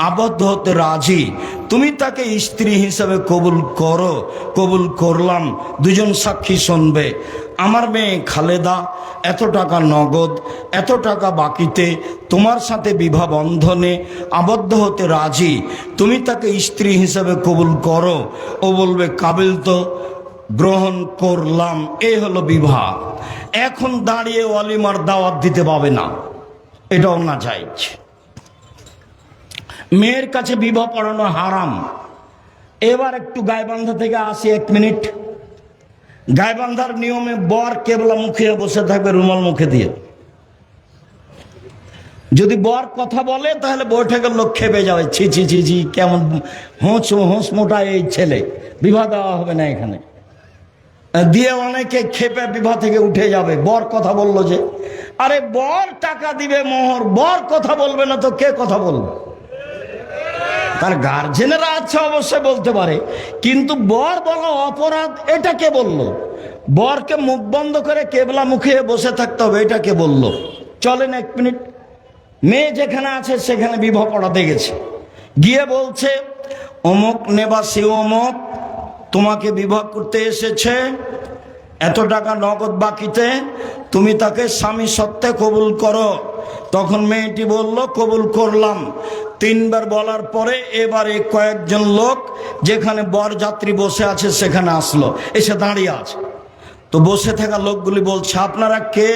আবদ্ধ হতে রাজি, তুমি তাকে স্ত্রী হিসেবে কবুল করো। কবুল করলাম, দুজন সাক্ষী শুনবে। আমার মেয়ে খালেদা এত টাকা নগদ, এত টাকা বাকিতে তোমার সাথে বিবাহ বন্ধনে আবদ্ধ হতে রাজি, তুমি তাকে স্ত্রী হিসেবে কবুল করো। ও বলবে কাবিল, তো গ্রহণ করলাম। এ হলো বিবাহ। এখন দাঁড়িয়ে ওয়ালিমার দাওয়াত দিতে পাবে না, এটাও না জায়েজ। মেয়ের কাছে বিবাহ পড়ানো হারাম। এবার একটু গায়বান্ধা থেকে আসি 1 মিনিট। গায়বান্ধার নিয়মে বর কেবলা মুখে বসে থাকবে, রুমাল মুখে দিয়ে। যদি বর কথা বলে তাহলে বৈঠকের লোক খেপে যাবে, ছি ছি ছি ছি, কেমন হোঁস মোটা এই ছেলে, বিবাহ দেওয়া হবে না এখানে দিয়ে। অনেকে খেপে বিবাহ থেকে উঠে যাবে, বর কথা বললো যে। আরে বর টাকা দিবে মোহর, বর কথা বলবে না তো কে কথা বলবে? তার গার্জেনেরা আছে অবশ্যই বলতে পারে, কিন্তু বর বলা অপরাধ এটা কে বলল? বরকে মুখ বন্ধ করে কেবলা মুখে বসে থাকতে হবে, এটা কে বলল? চলেন 1 মিনিট। মেয়ে যেখানে আছে সেখানে বিবাহ পড়াতে গেছে, গিয়ে বলছে অমুক নেবাসী অমুক তোমাকে বিবাহ করতে এসেছে, এত টাকা নগদ বাকিতে, তুমি তাকে স্বামী সত্ত্বে কবুল করো। তখন মেয়েটি বলল কবুল করলাম। 3 বার বলার পরে এবারে কয়েকজন লোক যেখানে বরযাত্রী বসে আছে সেখানে আসলো, এসে দাঁড়িয়ে আছে। তো বসে থাকা লোকগুলি বলছে, আপনারা কে?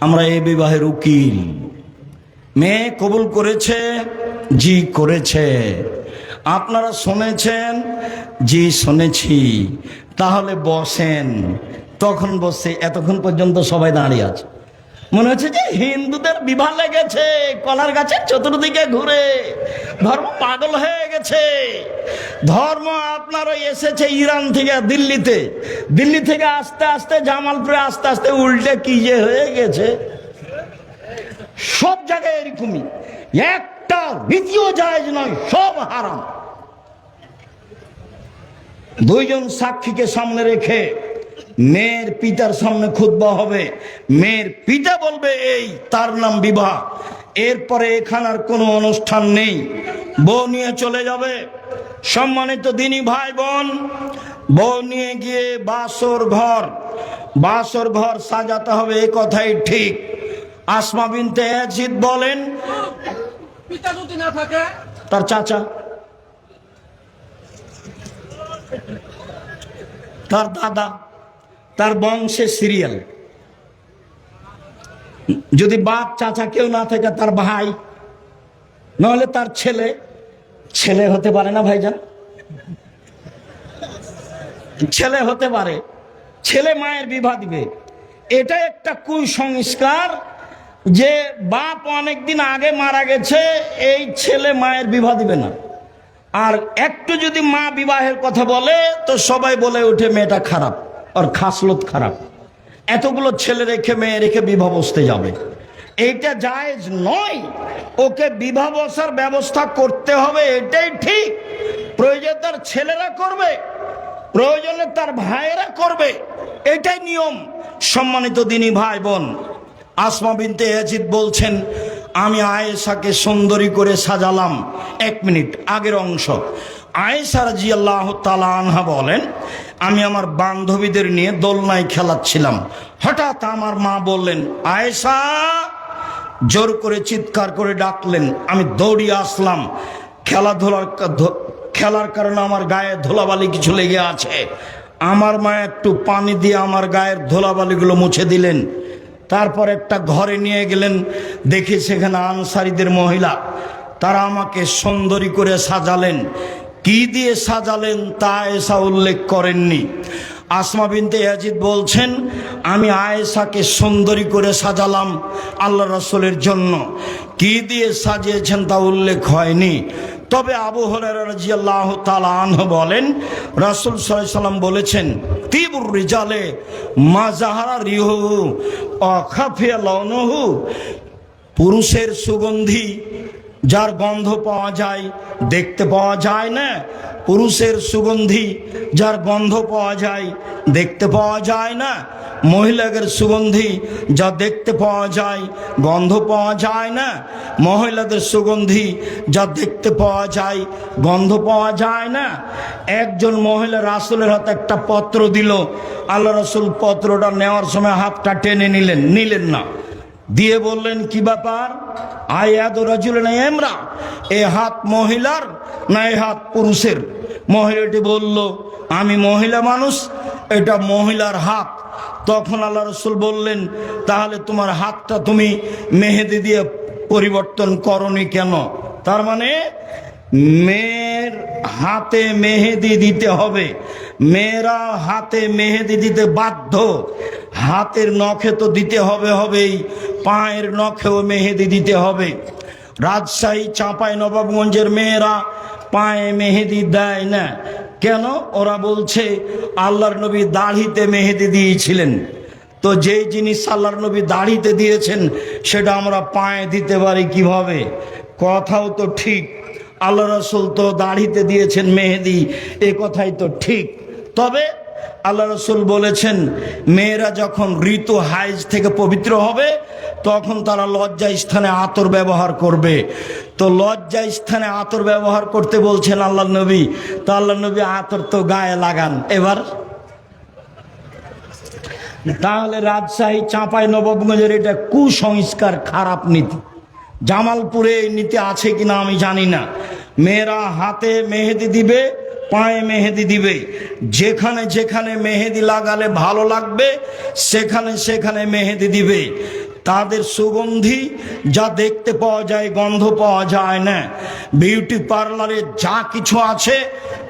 আমরা এই বিবাহের উকিল। মেয়ে কবুল করেছে? জি করেছে। আপনারা শুনেছেন? জি শুনেছি। তাহলে বসেন। তখন বসে, এতক্ষণ পর্যন্ত সবাই দাঁড়িয়ে আছে। মনে হচ্ছে যে হিন্দুদের বিবাহ লেগেছে, কলার গাছের চতুর্দিকে ঘুরে ধর্ম পাগল হয়ে গেছে। ধর্ম আপনারও এসেছে ইরান থেকে দিল্লিতে, দিল্লি থেকে আস্তে আস্তে জামালপুরে, আস্তে আস্তে উল্টে কি যে হয়ে গেছে। সব জায়গায় এরকমই, একটা রীতিও জায়েজ নয়, সব হারাম। 2 জন সাক্ষীকে সামনে রেখে মেয়ের পিতার সামনে খুতবা হবে। মেয়ের পিতা বলবে এই তার নাম বিবাহ। এরপরে এখানে আর কোনো অনুষ্ঠান নেই, বউ নিয়ে চলে যাবে। সম্মানিত দিনী ভাই বোন, বউ নিয়ে গিয়ে বাসর ঘর সাজাতে হবে, এই কথাই ঠিক। আসমা বিনতে ইয়াজিদ বলেন, পিতা যদি না থাকে, তার চাচা, তার দাদা, তার বংশের সিরিয়াল, যদি বাপ চাচা কেউ না থাকে, তার ভাই, নাহলে তার ছেলে হতে পারে না ভাইজান? ছেলে হতে পারে, ছেলে মায়ের বিবাহ দিবে। এটা একটা কুসংস্কার যে বাপ অনেকদিন আগে মারা গেছে, এই ছেলে মায়ের বিবাহ দিবে না। আর একটু যদি মা বিবাহের কথা বলে তো সবাই বলে উঠে মেয়েটা খারাপ, আর খাসলত খারাপ। এতগুলো ছেলে রেখে মেয়ে রেখে বিবাহ বসতে যাবে, এইটা জায়েজ নয়। ওকে বিবাহ বসার ব্যবস্থা করতে হবে, এটাই ঠিক। প্রয়োজন তার ছেলেরা করবে, প্রয়োজনে তার ভাইয়েরা করবে, এটাই নিয়ম। সম্মানিত দিনী ভাই বোন, আসমা বিনতে ইয়াজিদ বলছেন, আমি আয়েশাকে সুন্দরী করে সাজালাম। 1 মিনিট আগের অংশ। আয়েশা রাদিয়াল্লাহু তাআলা আনহা বলেন, আমি আমার বান্ধবীদের নিয়ে দোলনায় খেলাচ্ছিলাম। হঠাৎ আমার মা বললেন আয়েশা, জোর করে চিৎকার করে ডাকলেন। আমি দৌড়িয়ে আসলাম। খেলার কারণে আমার গায়ে ধুলাবালি কিছু লেগে আছে। আমার মা একটু পানি দিয়ে আমার গায়ের ধুলাবালিগুলো মুছে দিলেন। তারপর একটা ঘরে নিয়ে গেলেন, দেখি সেখানে আনসারীদের মহিলা, তারা আমাকে সুন্দরী করে সাজালেন। কি দিয়ে সাজালেন তা আয়েশা উল্লেখ করেননি। আসমা বিনতে ইয়াজিদ বলছেন, আমি আয়েশাকে সুন্দরী করে সাজালাম আল্লাহ রাসূলের জন্য। কি দিয়ে সাজিয়েছেন তা উল্লেখ হয়নি। তবে আবু হুরায়রা রাদিয়াল্লাহু তাআলা আনহু বলেন, রাসূল সাল্লাল্লাহু আলাইহি সাল্লাম বলেছেন, তিবুর রিজালে মা জাহারা রিহু ওয়া খাফিয়া লাউনুহু, পুরুষের সুগন্ধি যার গন্ধ পাওয়া যায় দেখতে পাওয়া যায় না, পুরুষের সুগন্ধি যার গন্ধ পাওয়া যায় দেখতে পাওয়া যায় না, মহিলাদের সুগন্ধি যা দেখতে পাওয়া যায় গন্ধ পাওয়া যায় না, মহিলাদের সুগন্ধি যা দেখতে পাওয়া যায় গন্ধ পাওয়া যায় না। একজন মহিলা রাসূলের হাতে একটা পত্র দিল, আল্লাহ রাসূল পত্রটা নেওয়ার সময় হাতটা টেনে নিলেন না, দিয়ে বললেন, কি ব্যাপার? আয়াদু রাজুলিন ইমরা, এ হাত মহিলার না এ হাত পুরুষের? মহিলাটি বলল, আমি মহিলা মানুষ, এটা মহিলার হাত। তখন আল্লাহ রাসূল বললেন, তাহলে তোমার হাতটা তুমি মেহেদি দিয়ে পরিবর্তন করনি কেন? তার মানে মেয়ের হাতে মেহেদি দিতে হবে, মেয়েরা হাতে মেহেদি দিতে বাধ্য। হাতের নখে তো দিতে হবেই, পায়ের নখেও মেহেদি দিতে হবে। রাজশাহী চাঁপাইনবাবগঞ্জের মেয়েরা পায়ে মেহেদি দেয় না কেন? ওরা বলছে আল্লাহর নবী দাড়িতে মেহেদি দিয়েছিলেন। তো যেই জিনিস আল্লাহর নবী দাড়িতে দিয়েছেন সেটা আমরা পায়ে দিতে পারি কিভাবে? কথাও তো ঠিক, আল্লাহ রাসূল তো দাড়িতে দিয়েছেন মেহেদি, এ কথাই তো ঠিক। তবে আল্লাহ রাসূল বলেছেন, মেয়েরা যখন ঋতু হাইজ থেকে পবিত্র হবে তখন তারা লজ্জা স্থানে আতর ব্যবহার করবে। তো লজ্জা স্থানে আতর ব্যবহার করতে বলছেন আল্লাহ নবী, তো আল্লাহ নবী আতর তো গায়ে লাগান। এবার তাহলে রাজশাহী চাঁপাইনবাবগঞ্জের এটা কুসংস্কার, খারাপ নীতি। জামালপুরে এই নীতি আছে কিনা আমি জানি না। মেয়েরা হাতে মেহেদি দিবে, পায়ে মেহেদি দিবে, যেখানে যেখানে মেহেদি লাগালে ভালো লাগবে সেখানে সেখানে মেহেদি দিবে। তাদের সুগন্ধি যা দেখতে পাওয়া যায় গন্ধ পাওয়া যায় না। বিউটি পার্লারে যা কিছু আছে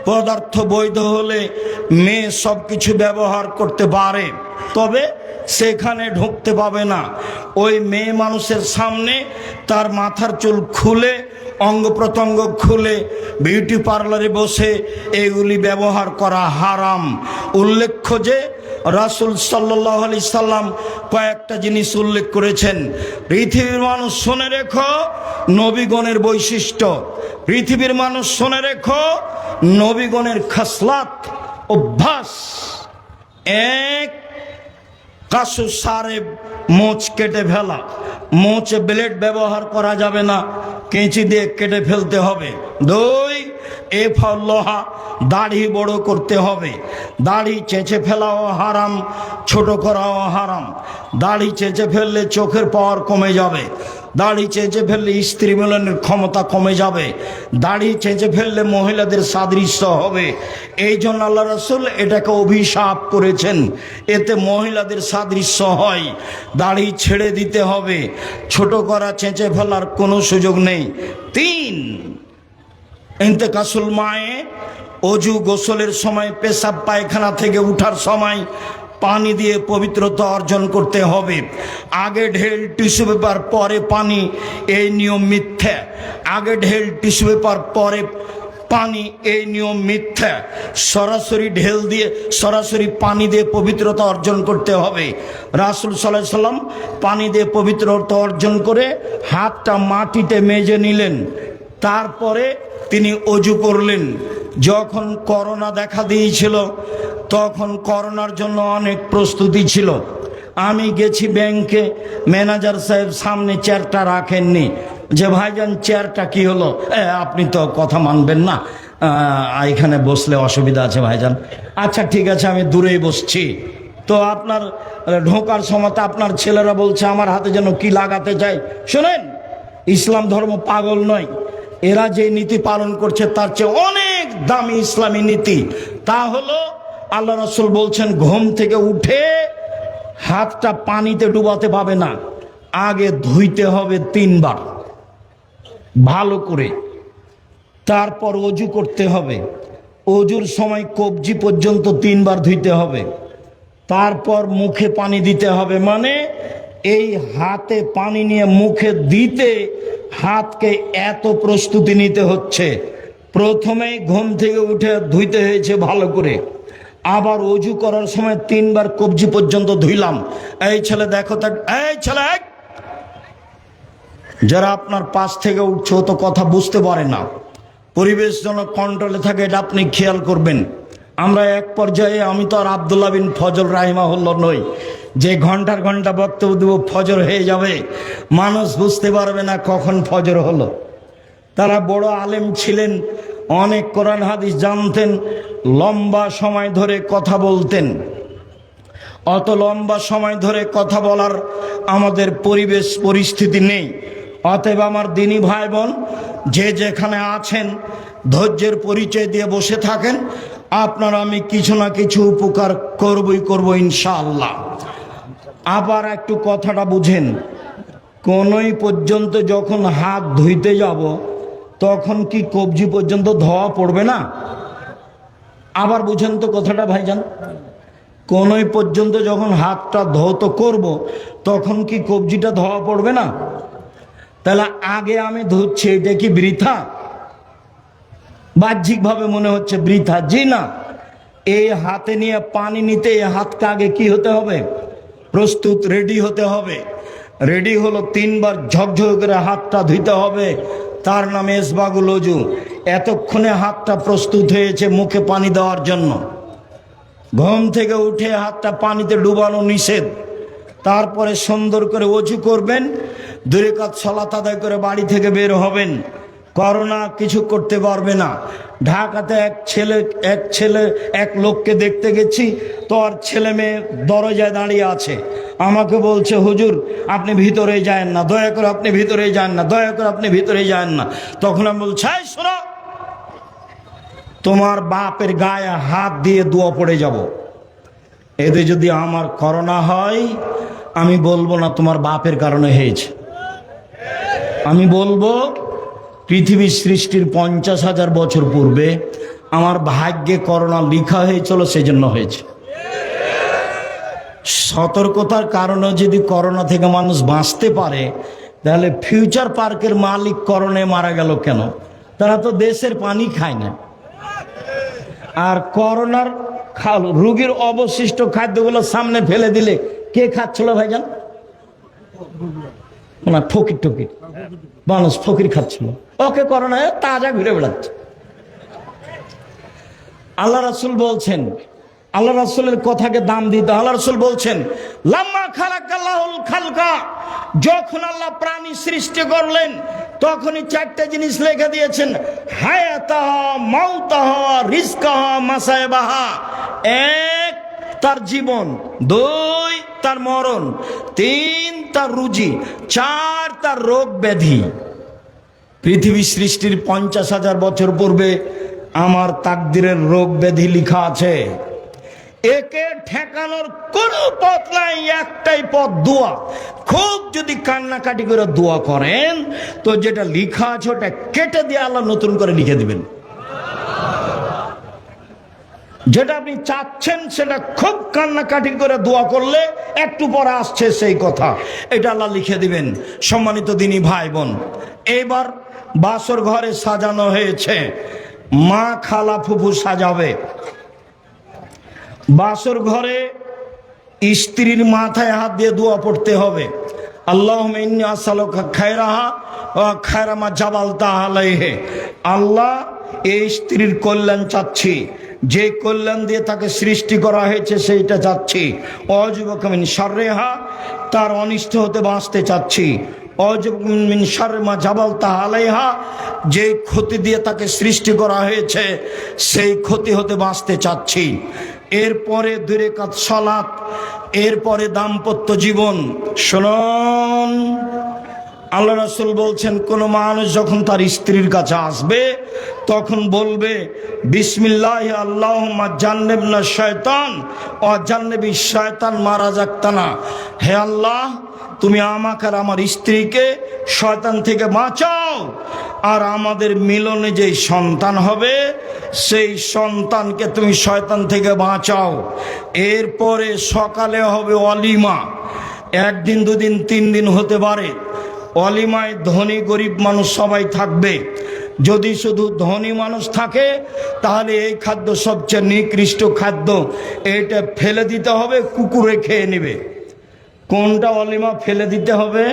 পদার্থ বৈধ হলে মেয়ে সব কিছু ব্যবহার করতে পারে, তবে সেখানে ঢুকতে পাবে না। ওই মেয়ে মানুষের সামনে তার মাথার চুল খুলে অঙ্গ প্রত্যঙ্গ খুলে বিউটি পার্লারে বসে এগুলি ব্যবহার করা হারাম। উল্লেখ্য যে রাসূল সাল্লাল্লাহু আলাইহি সাল্লাম কয়েকটা জিনিস উল্লেখ করেছেন। পৃথিবীর মানুষ শুনে রেখো নবীগণের বৈশিষ্ট্য, পৃথিবীর মানুষ শুনে রেখো নবীগণের খাসলাত, অভ্যাস। এক, কাসু সারে মোচ কেটে ফেলা, মোচে ব্লেড ব্যবহার করা যাবে না, কেঁচি দিয়ে কেটে ফেলতে হবে। দুই, লোহা, দাড়ি বড় করতে হবে, দাড়ি চেঁচে ফেলাও হারাম, ছোট করাও হারাম। দাড়ি চেঁচে ফেললে চোখের পাওয়ার কমে যাবে, দাড়ি চেঁচে ফেললে স্ত্রী মিলনের ক্ষমতা কমে যাবে, দাড়ি চেঁচে ফেললে মহিলাদের সাদৃশ্য হবে। এই জন্য আল্লাহ রাসূল এটাকে অভিশাপ করেছেন, এতে মহিলাদের সাদৃশ্য হয়। দাড়ি ছেড়ে দিতে হবে, ছোট করা চেঁচে ফেলার কোনো সুযোগ নেই। তিন, ইন্তেকাসুল মায়ে, অজু গোসলের সময় পেশাব পায়খানা থেকে উঠার সময় পানি দিয়ে পবিত্রতা অর্জন করতে হবে। আগে ঢেল টিস্যু পেপার পরে পানি, এই নিয়ম মিথ্যা। আগে ঢেল টিস্যু পেপার পরে পানি, এই নিয়ম মিথ্যা। সরাসরি ঢেল দিয়ে সরাসরি পানি দিয়ে পবিত্রতা অর্জন করতে হবে। রাসূল সাল্লাল্লাহু আলাইহি সাল্লাম পানি দিয়ে পবিত্রতা অর্জন করে হাতটা মাটিতে মেজে নিলেন, তারপরে তিনি অজু করলেন। যখন করোনা দেখা দিয়েছিল তখন করোনার জন্য অনেক প্রস্তুতি ছিল। আমি গেছি ব্যাংকে, ম্যানেজার সাহেব সামনে চেয়ারটা রাখেননি, যে ভাইজান চেয়ারটা কি হলো? আপনি তো কথা মানবেন না, এখানে বসলে অসুবিধা আছে ভাইজান। আচ্ছা ঠিক আছে, আমি দূরেই বসছি। তো আপনার ঢোকার সময় আপনার ছেলেরা বলছে আমার হাতে যেন কি লাগাতে চাই। শোনেন, ইসলাম ধর্ম পাগল নয়, এরা যে নীতি পালন করছে তার চেয়ে অনেক দামি ইসলামী নীতি। তা হলো আল্লাহ রাসূল বলছেন ঘুম থেকে উঠে হাতটা পানিতে ডুবাতে পাবে না, আগে ধুইতে হবে 3 বার ভালো করে, তারপর অজু করতে হবে, অজুর সময় কবজি পর্যন্ত 3 বার ধুইতে হবে, তারপর মুখে পানি দিতে হবে। মানে এই হাতে পানি নিয়ে মুখে দিতে হাতকে এত প্রস্তুতি নিতে হচ্ছে। প্রথমেই ঘুম থেকে উঠে ধুইতে হয়েছে ভালো করে, আবার অজু করার সময় 3 বার কবজি পর্যন্ত ধুইলাম। এই ছেলে দেখো, এই ছেলে, যারা আপনার পাশ থেকে উঠছে ও তো কথা বুঝতে পারে না, পরিবেশ যেন কন্ট্রোলে থাকে, এটা আপনি খেয়াল করবেন। আমরা এক পর্যায়ে, আমি তো আর আব্দুল্লাহ বিন ফজল রাহিমাহুল্লাহ নই যে ঘন্টার ঘন্টা বক্তব্য দেব, ফজর হয়ে যাবে, মানুষ বুঝতে পারবে না কখন ফজর হলো। তারা বড় আলেম ছিলেন, অনেক কোরআন হাদিস জানতেন, লম্বা সময় ধরে কথা বলতেন। অত লম্বা সময় ধরে কথা বলার আমাদের পরিবেশ পরিস্থিতি নেই। অতএব আমার দিনী ভাই বোন, যে যেখানে আছেন ধৈর্যের পরিচয় দিয়ে বসে থাকেন, আপনার আমি কিছু না কিছু উপকার করব ইনশাআল্লাহ। আবার একটু কথাটা বুঝেন, কোনই পর্যন্ত যখন হাত ধুইতে যাব তখন কি কবজি পর্যন্ত ধোয়া পড়বে না? আবার বুঝেন তো কথাটা ভাইজান, কোনই পর্যন্ত যখন হাতটা ধৌত করব তখন কি কবজিটা ধোয়া পড়বে না? তাহলে আগে আমি ধুচ্ছি, এটা কি বৃথা? বাহ্যিকভাবে মনে হচ্ছে বৃথা, জি না। এই হাতে নিয়ে পানি নিতে এই হাতটা আগে কি হতে হবে? প্রস্তুত, রেডি হতে হবে। রেডি হলো 3 বার ঝকঝক করে হাতটা ধুইতে হবে, তার নামে ইসবাগুল ওযু। এতক্ষণে হাতটা প্রস্তুত হয়েছে মুখে পানি দেওয়ার জন্য। ঘুম থেকে উঠে হাতটা পানিতে ডুবানো নিষেধ। তারপরে সুন্দর করে ওযু করবেন, 2 রাকাত সালাত আদায় করে বাড়ি থেকে বের হবেন। করোনা কিছু করতে পারবে না। ঢাকাতে এক লোককে দেখতে গেছি, তো আর ছেলে মেয়ে দরজায় দাঁড়িয়ে আছে, আমাকে বলছে, হুজুর আপনি ভিতরে যায়েন না, দয়া করে আপনি ভিতরে যান না, দয়া করে আপনি ভিতরে যান না। তখন আমি বলছি, এই শোনো, তোমার বাপের গায়ে হাত দিয়ে দোয়া পড়ে যাব। এতে যদি আমার করোনা হয়, আমি বলবো না তোমার বাপের কারণে হয়েছে, আমি বলবো পৃথিবীর সৃষ্টির 50,000 বছর পূর্বে আমার ভাগ্যে করোনা লিখা হয়েছিল, সেজন্য হয়েছে। সতর্কতার কারণে যদি করোনা থেকে মানুষ বাঁচতে পারে, তাহলে ফিউচার পার্কের মালিক করোনায় মারা গেল কেন? তারা তো দেশের পানি খায় না। আর করোনার রোগীর অবশিষ্ট খাদ্যগুলো সামনে ফেলে দিলে কে খাচ্ছিল ভাইজান? না, ফকির টকির মানুষ, ফকির খাচ্ছিল। ওকে করোনায় তাজা ঘুরে বেড়াচ্ছে। আল্লাহ রাসূল বলছেন, আল্লাহ রাসূলের কথাকে দাম দিতে, আল্লাহ রাসূল বলছেন, লাম্মা খালাকাল্লাহুল খালকা, যখন আল্লাহ প্রাণী সৃষ্টি করলেন তখনই 4টে জিনিস লিখে দিয়েছেন, হায়াতাহা, মাউতাহা, রিজকাহা, মাসায়বাহা। 1 তার জীবন, 2 তার মরণ, 3 তার রুজি, 4 তার রোগ ব্যাধি। পৃথিবী সৃষ্টির 50,000 বছর পূর্বে আমার তাকদিরের রোগ ব্যাধি লিখা আছে। একে ঠেকানোর কোনো পথ নাই, একটাই পথ, দোয়া। খুব যদি কান্নাকাটি করে দোয়া করেন তো যেটা লিখা আছে ওটা কেটে দিয়ে আল্লাহ নতুন করে লিখে দিবেন। যেটা আপনি চাচ্ছেন সেটা খুব কান্নাকাটি করে দোয়া করলে একটু পরে আসছে সেই কথা, এটা আল্লাহ লিখে দিবেন। সম্মানিত দিনী ভাই বোন, এবার বাসর ঘরে সাজানো হয়েছে, মা খালা ফুফু সাজাবে। বাসর ঘরে স্ত্রীর মাথায় হাত দিয়ে দোয়া পড়তে হবে, আল্লাহুম্মা ইন্নী আসআলুকা খায়রাহা ওয়া খায়রা মা জাবালতা আলাইহি। আল্লাহ, এই স্ত্রীর কল্যাণ চাচ্ছি, যে কল্যাণ দিয়ে তাকে সৃষ্টি করা হয়েছে সেইটা চাচ্ছি। অযুবকা মিন শাররিহা, তার অনিষ্ট হতে বাঁচতে চাচ্ছি। অযুবকা মিন শাররি মা জাবালতা আলাইহা, যে ক্ষতি দিয়ে তাকে সৃষ্টি করা হয়েছে সেই ক্ষতি হতে বাঁচতে চাচ্ছি। এরপরে 2 রাকাত সালাত, এরপরে দাম্পত্য জীবন। শুনুন, আল্লাহ রাসূল বলছেন, কোন মানুষ যখন তার স্ত্রীর কাছে আসবে তখন বলবে, বিসমিল্লাহ আল্লাহুম্মা জান্নিবনা শায়তান ওয়া জান্নিবিশ শায়তান মা রাযাকতানা। হে আল্লাহ, তুমি আমাকে আর আমার স্ত্রীকে শয়তান থেকে বাঁচাও, আর আমাদের মিলনে যে সন্তান হবে সেই সন্তানকে তুমি শয়তান থেকে বাঁচাও। এরপরে সকালে হবে অলিমা, একদিন দুদিন তিন দিন হতে পারে। অলিমায় ধনী গরিব মানুষ সবাই থাকবে। যদি শুধু ধনী মানুষ থাকে তাহলে এই খাদ্য সবচেয়ে নিকৃষ্ট খাদ্য, এটা ফেলে দিতে হবে, কুকুরে খেয়ে নেবে। কোনটা অলিমা ফেলে দিতে হবে?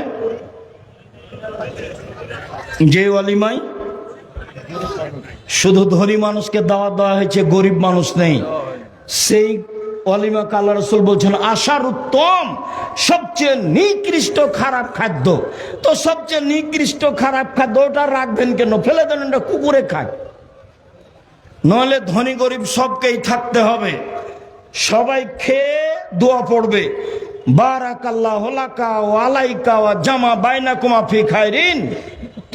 যে অলিমায় শুধু ধনী মানুষকে দাওয়াত দেওয়া হয়েছে, গরিব মানুষ নেই, সেই অলিমা আল্লাহ রাসূল বলছেন আশার উত্তম, সবচেয়ে নিকৃষ্ট খারাপ খাদ্য। তো সবচেয়ে নিকৃষ্ট খারাপ খাদ্য ওটা রাখবেন কেন? ফেলে দেন, ওটা কুকুরে খায়। নইলে ধনী গরিব সবকেই থাকতে হবে, সবাই খেয়ে দোয়া পড়বে, বারাকাল্লাহু লাকা ওয়া আলাইকা ওয়া জামা বাইনাকুমা ফি খায়রিন।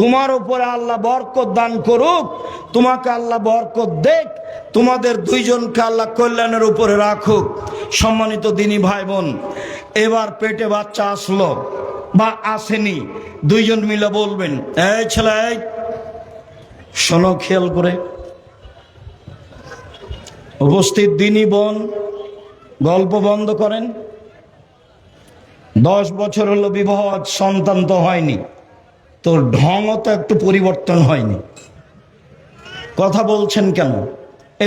তোমার উপরে আল্লাহ বরকত দান করুক, তোমাকে আল্লাহ বরকত দেখ, তোমাদের দুইজনকে আল্লাহ কল্যাণের উপরে রাখুক। সম্মানিত দিনী ভাই বোন, এবার পেটে বাচ্চা আসলো বা আসেনি, দুইজন মিলে বলবেন, এই ছেলে এই শোনো খেয়াল করে। উপস্থিত দিনী বোন গল্প বন্ধ করেন। 10 বছর হলো বিবাহ, সন্তান তো হয়নি, তোর ঢংও তো একটু পরিবর্তন হয়নি। কথা বলছেন কেন?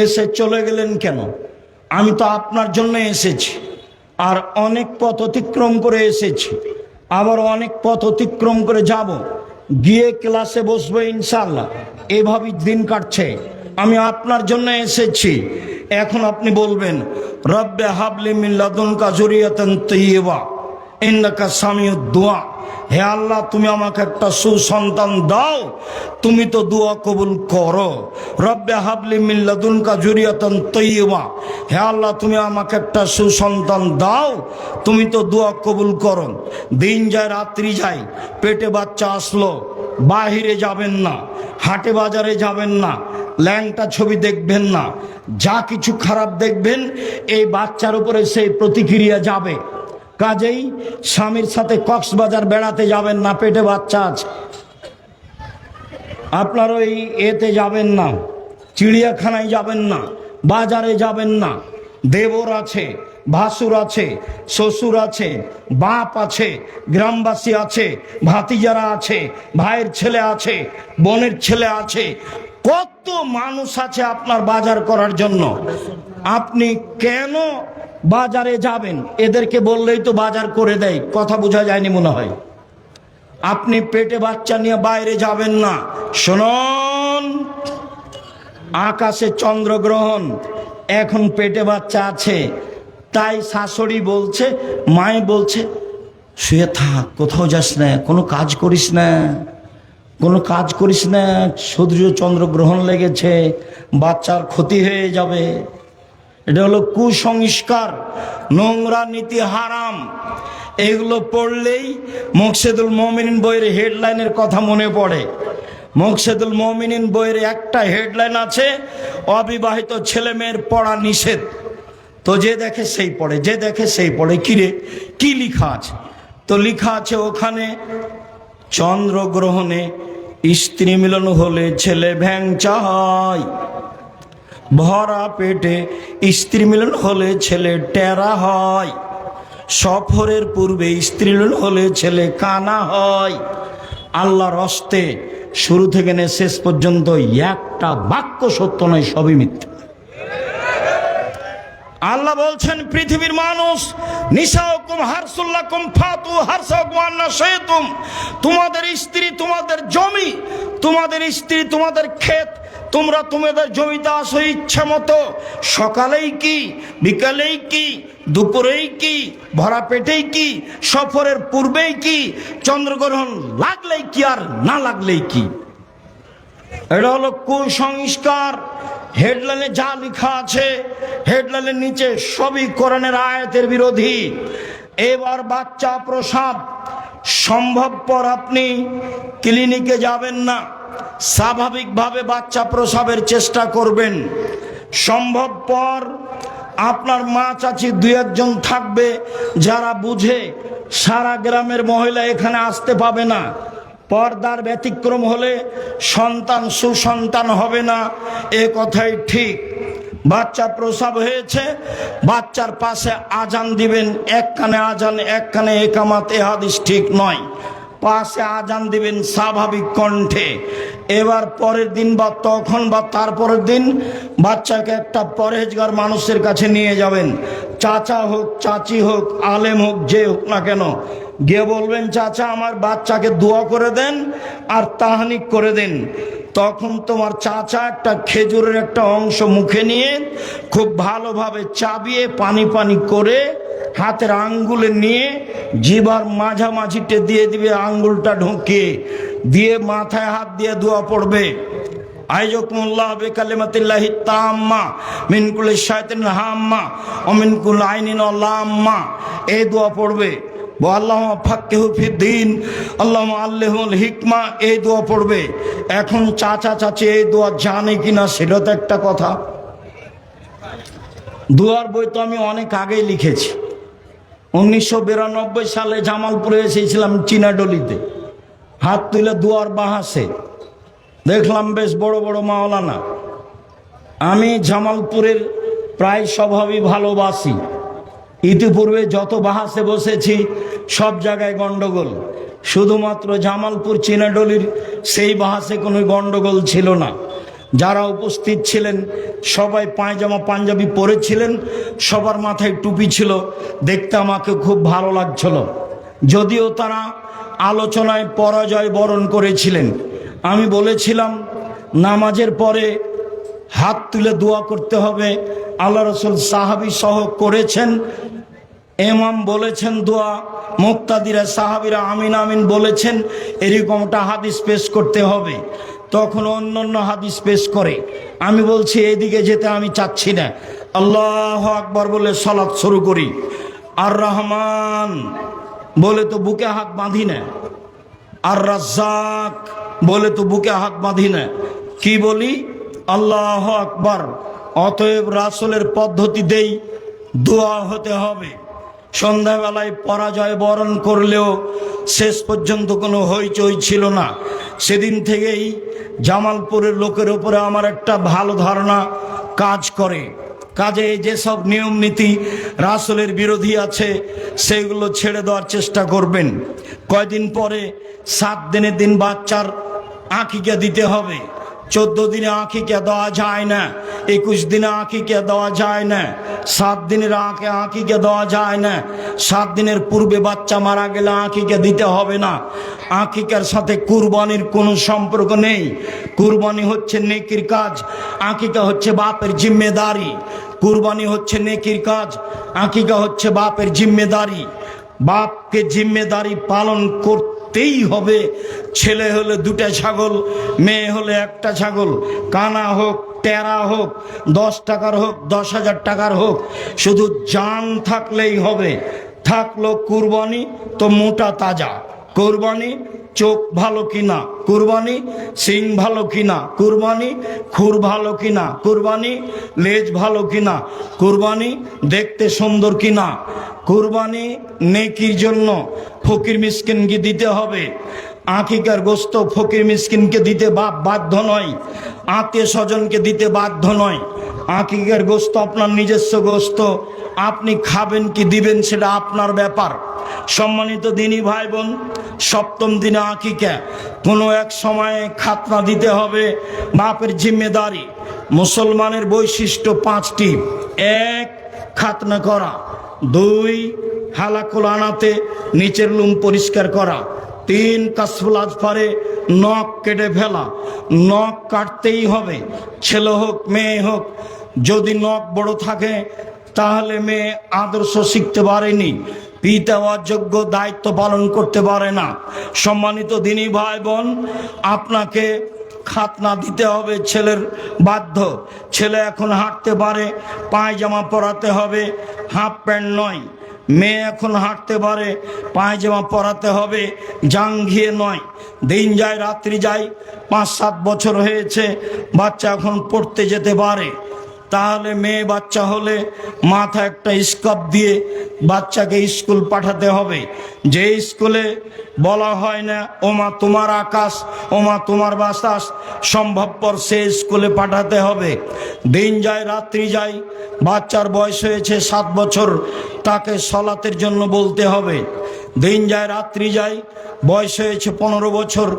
এসে চলে গেলেন কেন? আমি তো আপনার জন্য এসেছি, আর অনেক পথ অতিক্রম করে এসেছি, আবার অনেক পথ অতিক্রম করে যাব, গিয়ে ক্লাসে বসবো ইনশাআল্লাহ। এভাবেই দিন কাটছে। আমি আপনার জন্য এসেছি। এখন আপনি বলবেন, রব্বে হাবলি মিন লাদুনকা যুরিয়াতান তাইয়্যিবা ইন্নাকা সামিউদ দুআ। হে আল্লাহ, তুমি আমাকে একটা সুসন্তান দাও, তুমি তো দোয়া কবুল করো। রব্বে হাবলি মিন লাদুনকা যুরিয়াতান তাইয়্যিবা। হে আল্লাহ, তুমি আমাকে একটা সুসন্তান দাও, তুমি তো দোয়া কবুল করো। দিন যায় রাত্রি যায়, পেটে বাচ্চা আসলো, বাহিরে যাবেন না, হাটে বাজারে যাবেন না, ল্যাংটা ছবি দেখবেন না, যা কিছু খারাপ দেখবেন এই বাচ্চার উপরে সেই প্রতিক্রিয়া যাবে। কাজেই স্বামীর সাথে কক্সবাজার বেড়াতে যাবেন না, পেটে বাচ্চা আছে। আপনার ওই এতে যাবেন না, চিড়িয়াখানায় যাবেন না, বাজারে যাবেন না। দেবর আছে, ভাসুর আছে, শ্বশুর আছে, বাপ আছে, গ্রামবাসী আছে, ভাতিজারা আছে, ভাইয়ের ছেলে আছে, বোনের ছেলে আছে, কত মানুষ আছে আপনার বাজার করার জন্য। আপনি কেন বাজারে যাবেন? এদেরকে বললেই তো বাজার করে দেয়। কথা বোঝা যায়নি মনে হয়। আপনি পেটে বাচ্চা নিয়ে বাইরে যাবেন না। শুনুন, আকাশে চন্দ্রগ্রহণ, এখন পেটে বাচ্চা আছে, তাই শাশুড়ি বলছে, মাই বলছে, শুয়ে থাক, কোথাও যাস না, কোনো কাজ করিস না, কোনো কাজ করিস না, সূর্য চন্দ্রগ্রহণ লেগেছে, বাচ্চার ক্ষতি হয়ে যাবে। এটা হলো কুসংস্কার, নোংরা নীতি, হারাম। এগুলো পড়লেই মুকসেদুল মুমিনিন বইয়ের হেডলাইনের কথা মনে পড়ে। মুকসেদুল মুমিনিন বইয়ের একটা হেডলাইন আছে, অবিবাহিত ছেলে মেয়ের পড়া নিষেধ। তো যে দেখে সেই পড়ে, যে দেখে সেই পড়ে। কিরে, কি লেখা আছে? তো লেখা আছে ওখানে, চন্দ্রগ্রহণে স্ত্রী মিলন হলে ছেলে ভ্যাংচা হয়, ভরা পেটে স্ত্রী মিলন হলে ছেলে টেরা হয়, সফরের পূর্বে স্ত্রী মিলন হলে ছেলে কানা হয়। আল্লাহর হস্তে শুরু থেকে নিয়ে শেষ পর্যন্ত একটা বাক্য সত্য নয়, সবই মিথ্যা। আল্লাহ বলছেন, পৃথিবীর মানুষ, নিসাউকুম হারসুল্লাকুম ফাতু হারসাকুম আন্না শাইতুম। তোমাদের স্ত্রী তোমাদের জমি, তোমাদের স্ত্রী তোমাদের ক্ষেত, তোমরা তোমাদের জমিতে আসো ইচ্ছা মতো। সকালেই কি, বিকালেই কি, দুপুরেই কি, ভরা পেটেই কি, সফরের পূর্বেই কি, চন্দ্রগ্রহণ লাগলেই কি আর না লাগলেই কি। এটা হলো কুসংস্কার। হেডলাইনে যা লেখা আছে, হেডলাইনের নিচে সবই কোরআনের আয়াতের বিরোধী। এবার বাচ্চা প্রসব সম্ভবপর আপনি ক্লিনিকে যাবেন না, স্বাভাবিকভাবে বাচ্চা প্রসবের চেষ্টা করবেন। সম্ভবপর আপনার মা চাচি দুই একজন থাকবে যারা বুঝে, সারা গ্রামের মহিলা এখানে আসতে পাবে না। পর্দার ব্যতিক্রম হলে সন্তান সুসন্তান হবে না, এ কথাই ঠিক। বাচ্চা প্রসব হয়েছে, বাচ্চার পাশে আজান দিবেন, এক কানে আজান এক কানে একামাত, এ হাদিস ঠিক নয়। পাশে আজান দিবেন স্বাভাবিক কণ্ঠে। এবার পরের দিন বা তখন বা তারপরের দিন বাচ্চাকে একটা পরহেজগার মানুষের কাছে নিয়ে যাবেন, চাচা হোক চাচি হোক আলেম হোক যে হোক না কেন, গিয়ে বলবেন চাচা আমার বাচ্চাকে দোয়া করে দেন আর তাহনিক করে দেন। তখন তোমার চাচা একটা খেজুরের একটা অংশ মুখে নিয়ে খুব ভালোভাবে চাবিয়ে পানি পানি করে হাতের আঙ্গুলে নিয়ে জিবার মাঝামাঝিতে দিয়ে দিবে, আঙ্গুলটা ঢুকিয়ে দিয়ে মাথায় হাত দিয়ে দোয়া পড়বে, আইজাকুমুল্লাহ বিকালিমাতিল্লাহি তাম্মা মিন কুল্লি শাইতানিন হাম্মা ওয়া মিন কুল্লি আইনিন লাম্মা। এই দোয়া পড়বে। আল্লাহুম্মা ফাক্কিহু ফিদ্দীন, আল্লাহুম্মা আল্লিমহুল হিকমা, এই দোয়া পড়বে। এখন চাচা চাচি এই দোয়া জানে কিনা সেটা তো একটা কথা। দোয়ার বই তো আমি অনেক আগেই লিখেছি। 1992 সালে জামালপুরে এসেছিলাম চীনাডলিতে, হাত তুলে দোয়ার বাহাসে দেখলাম বেশ বড় বড় মাওলানা। আমি জামালপুরের প্রায় স্বভাবই ভালোবাসি। ইতিপূর্বে যত বাহাসে বসেছি সব জায়গায় গন্ডগোল, শুধুমাত্র জামালপুর চীনাডলির সেই বাহাসে কোনো গন্ডগোল ছিল না। যারা উপস্থিত ছিলেন সবাই পায়জামা পাঞ্জাবি পরেছিলেন, সবার মাথায় টুপি ছিল, দেখতে আমাকে খুব ভালো লাগছিল। যদিও তারা আলোচনায় পরাজয় বরণ করেছিলেন। আমি বলেছিলাম নামাজের পরে হাত তুলে দোয়া করতে হবে, আল্লাহ রসুল সাহাবী সহ করেছেন। ইমাম বলেছেন দোয়া, মুক্তাদিরা সাহাবীরা আমিন আমিন বলেছেন, এরকমটা হাদিস পেশ করতে হবে। তখন অন্য হাদিস পেশ করে। আমি বলছি এদিকে যেতে আমি চাচ্ছি না, আল্লাহু আকবার বলে সালাত শুরু করি। আর রহমান বলে তো বুকে হাত বাঁধি না, আর রাজ্জাক বলে তো বুকে হাত বাঁধি না, কি বলি? আল্লাহু আকবার। অতএব রাসূলের পদ্ধতি দেই, দোয়া হতে হবে। সন্ধ্যাবেলায় পরাজয় বরণ করলেও শেষ পর্যন্ত কোনো হইচই ছিল না। সেদিন থেকেই জামালপুরের লোকের উপরে আমার একটা ভালো ধারণা কাজ করে। কাজে যেসব নিয়ম নীতি রাসূলের বিরোধী আছে সেগুলো ছেড়ে দেওয়ার চেষ্টা করবেন। কয়দিন পরে 7 দিনের দিন বাচ্চার আকিকা দিতে হবে। 14 দিনে আকিকা দেওয়া যায় না, 21 দিনে আকিকা দেওয়া যায় না, 7 দিনের আকিকা দেওয়া যায় না। 7 দিনের পূর্বে বাচ্চা মারা গেলে আকিকা দিতে হবে না। আকিকার সাথে কুরবানির কোনো সম্পর্ক নেই। কুরবানি হচ্ছে নেকির কাজ, আকিকা হচ্ছে বাপের জিম্মেদারি। কুরবানি হচ্ছে নেকির কাজ, আকিকা হচ্ছে বাপের জিম্মেদারি। বাপকে জিম্মেদারি পালন করতেই হবে। ছেলে হলে 2টা ছাগল, মেয়ে হলে 1টা ছাগল, কানা হোক টেরা হোক, 10 টাকার হোক 10,000 টাকার হোক, শুধু জান থাকলেই হবে। থাকলো কুরবানি তো মোটা তাজা, কুরবানি চোখ ভালো কিনা, কুরবানি সিং ভালো কিনা, কুরবানি খুর ভালো কিনা, কুরবানি লেজ ভালো কিনা, কুরবানি দেখতে সুন্দর কিনা। কুরবানি নেকির জন্য ফকির মিসকিনকে দিতে হবে। আকিকার গোস্ত ফকির মিসকিনকে দিতে বাপ বাধ্য নয়, আত্মীয় স্বজনকে দিতে বাধ্য নয়। আকিকার গোস্ত আপনার নিজস্ব গোস্ত, আপনি খাবেন কি দিবেন সেটা আপনার ব্যাপার। সম্মানিত দিনী ভাই বোন, 7ম দিনে আকিকা, কোনো এক সময়ে খাতনা দিতে হবে, বাপের জিম্মেদারি। মুসলমানের বৈশিষ্ট্য 5টি। 1 খাতনা করা, 2 হালাকুল আনাতে নিচের লুম পরিষ্কার করা, 3 কাসফুল আজফারে নখ কেটে ফেলা। নখ কাটতেই হবে, ছেলে হোক মেয়ে হোক। যদি নখ বড় থাকে তাহলে মেয়ে আদর্শ শিখতে পারেনি, পিতা অযোগ্য দায়িত্ব পালন করতে পারে না। সম্মানিত দিনী ভাই বোন, আপনাকে খাতনা দিতে হবে, ছেলের বাধ্য। ছেলে এখন হাঁটতে পারে, পায়জামা পরাতে হবে, হাফ প্যান্ট নয়। মেয়ে এখন হাঁটতে পারে, পায়জামা পরাতে হবে, জাঙ্ঘিয়ে নয়। দিন যায় রাত্রি যায়, 5-7 বছর হয়েছে, বাচ্চা এখন পড়তে যেতে পারে। তাহলে মেয়ে বাচ্চা হলে মাথায় একটা স্কার্ফ দিয়ে বাচ্চাকে স্কুল পাঠাতে হবে। যে স্কুলে বলা হয় না ওমা তোমার আকাশ, ওমা তোমার বাতাস, সম্ভবপর সে স্কুলে পাঠাতে হবে। দিন যায় রাত্রি যায়, বাচ্চার বয়স হয়েছে 7 বছর, তাকে সলাতের জন্য বলতে হবে। দিন যায় রাত্রি যায়, বয়স হয়েছে 15 বছর,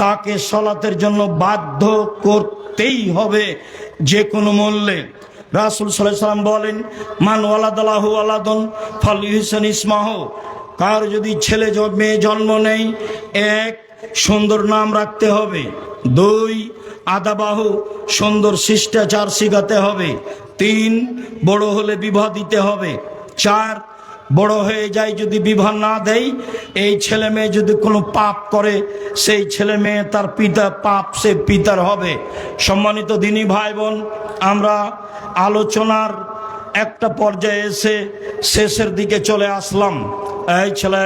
তাকে সলাতের জন্য বাধ্য করতেই হবে যে কোনো মূল্যে। রাসূল সাল্লাল্লাহু আলাইহি ওয়াসাল্লাম বলেন, মান ওয়ালাদালাহু ওয়ালাদুন ফালইহসান ইসমাহ, কার যদি ছেলে মেয়ে জন্ম নেই, 1 সুন্দর নাম রাখতে হবে, 2 আদাবাহু সুন্দর শিষ্টাচার শিখাতে হবে, 3 বড় হলে বিবাহ দিতে হবে, 4 বড় হয়ে যায় যদি বিবাহ না দেয়, এই ছেলে মেয়ে যদি কোনো পাপ করে, সেই ছেলে মেয়ে তার পিতা পাপ সে পিতার হবে। সম্মানিত দিনী ভাই বোন, আমরা আলোচনার একটা পর্যায়ে এসে শেষের দিকে চলে আসলাম। এই ছেলে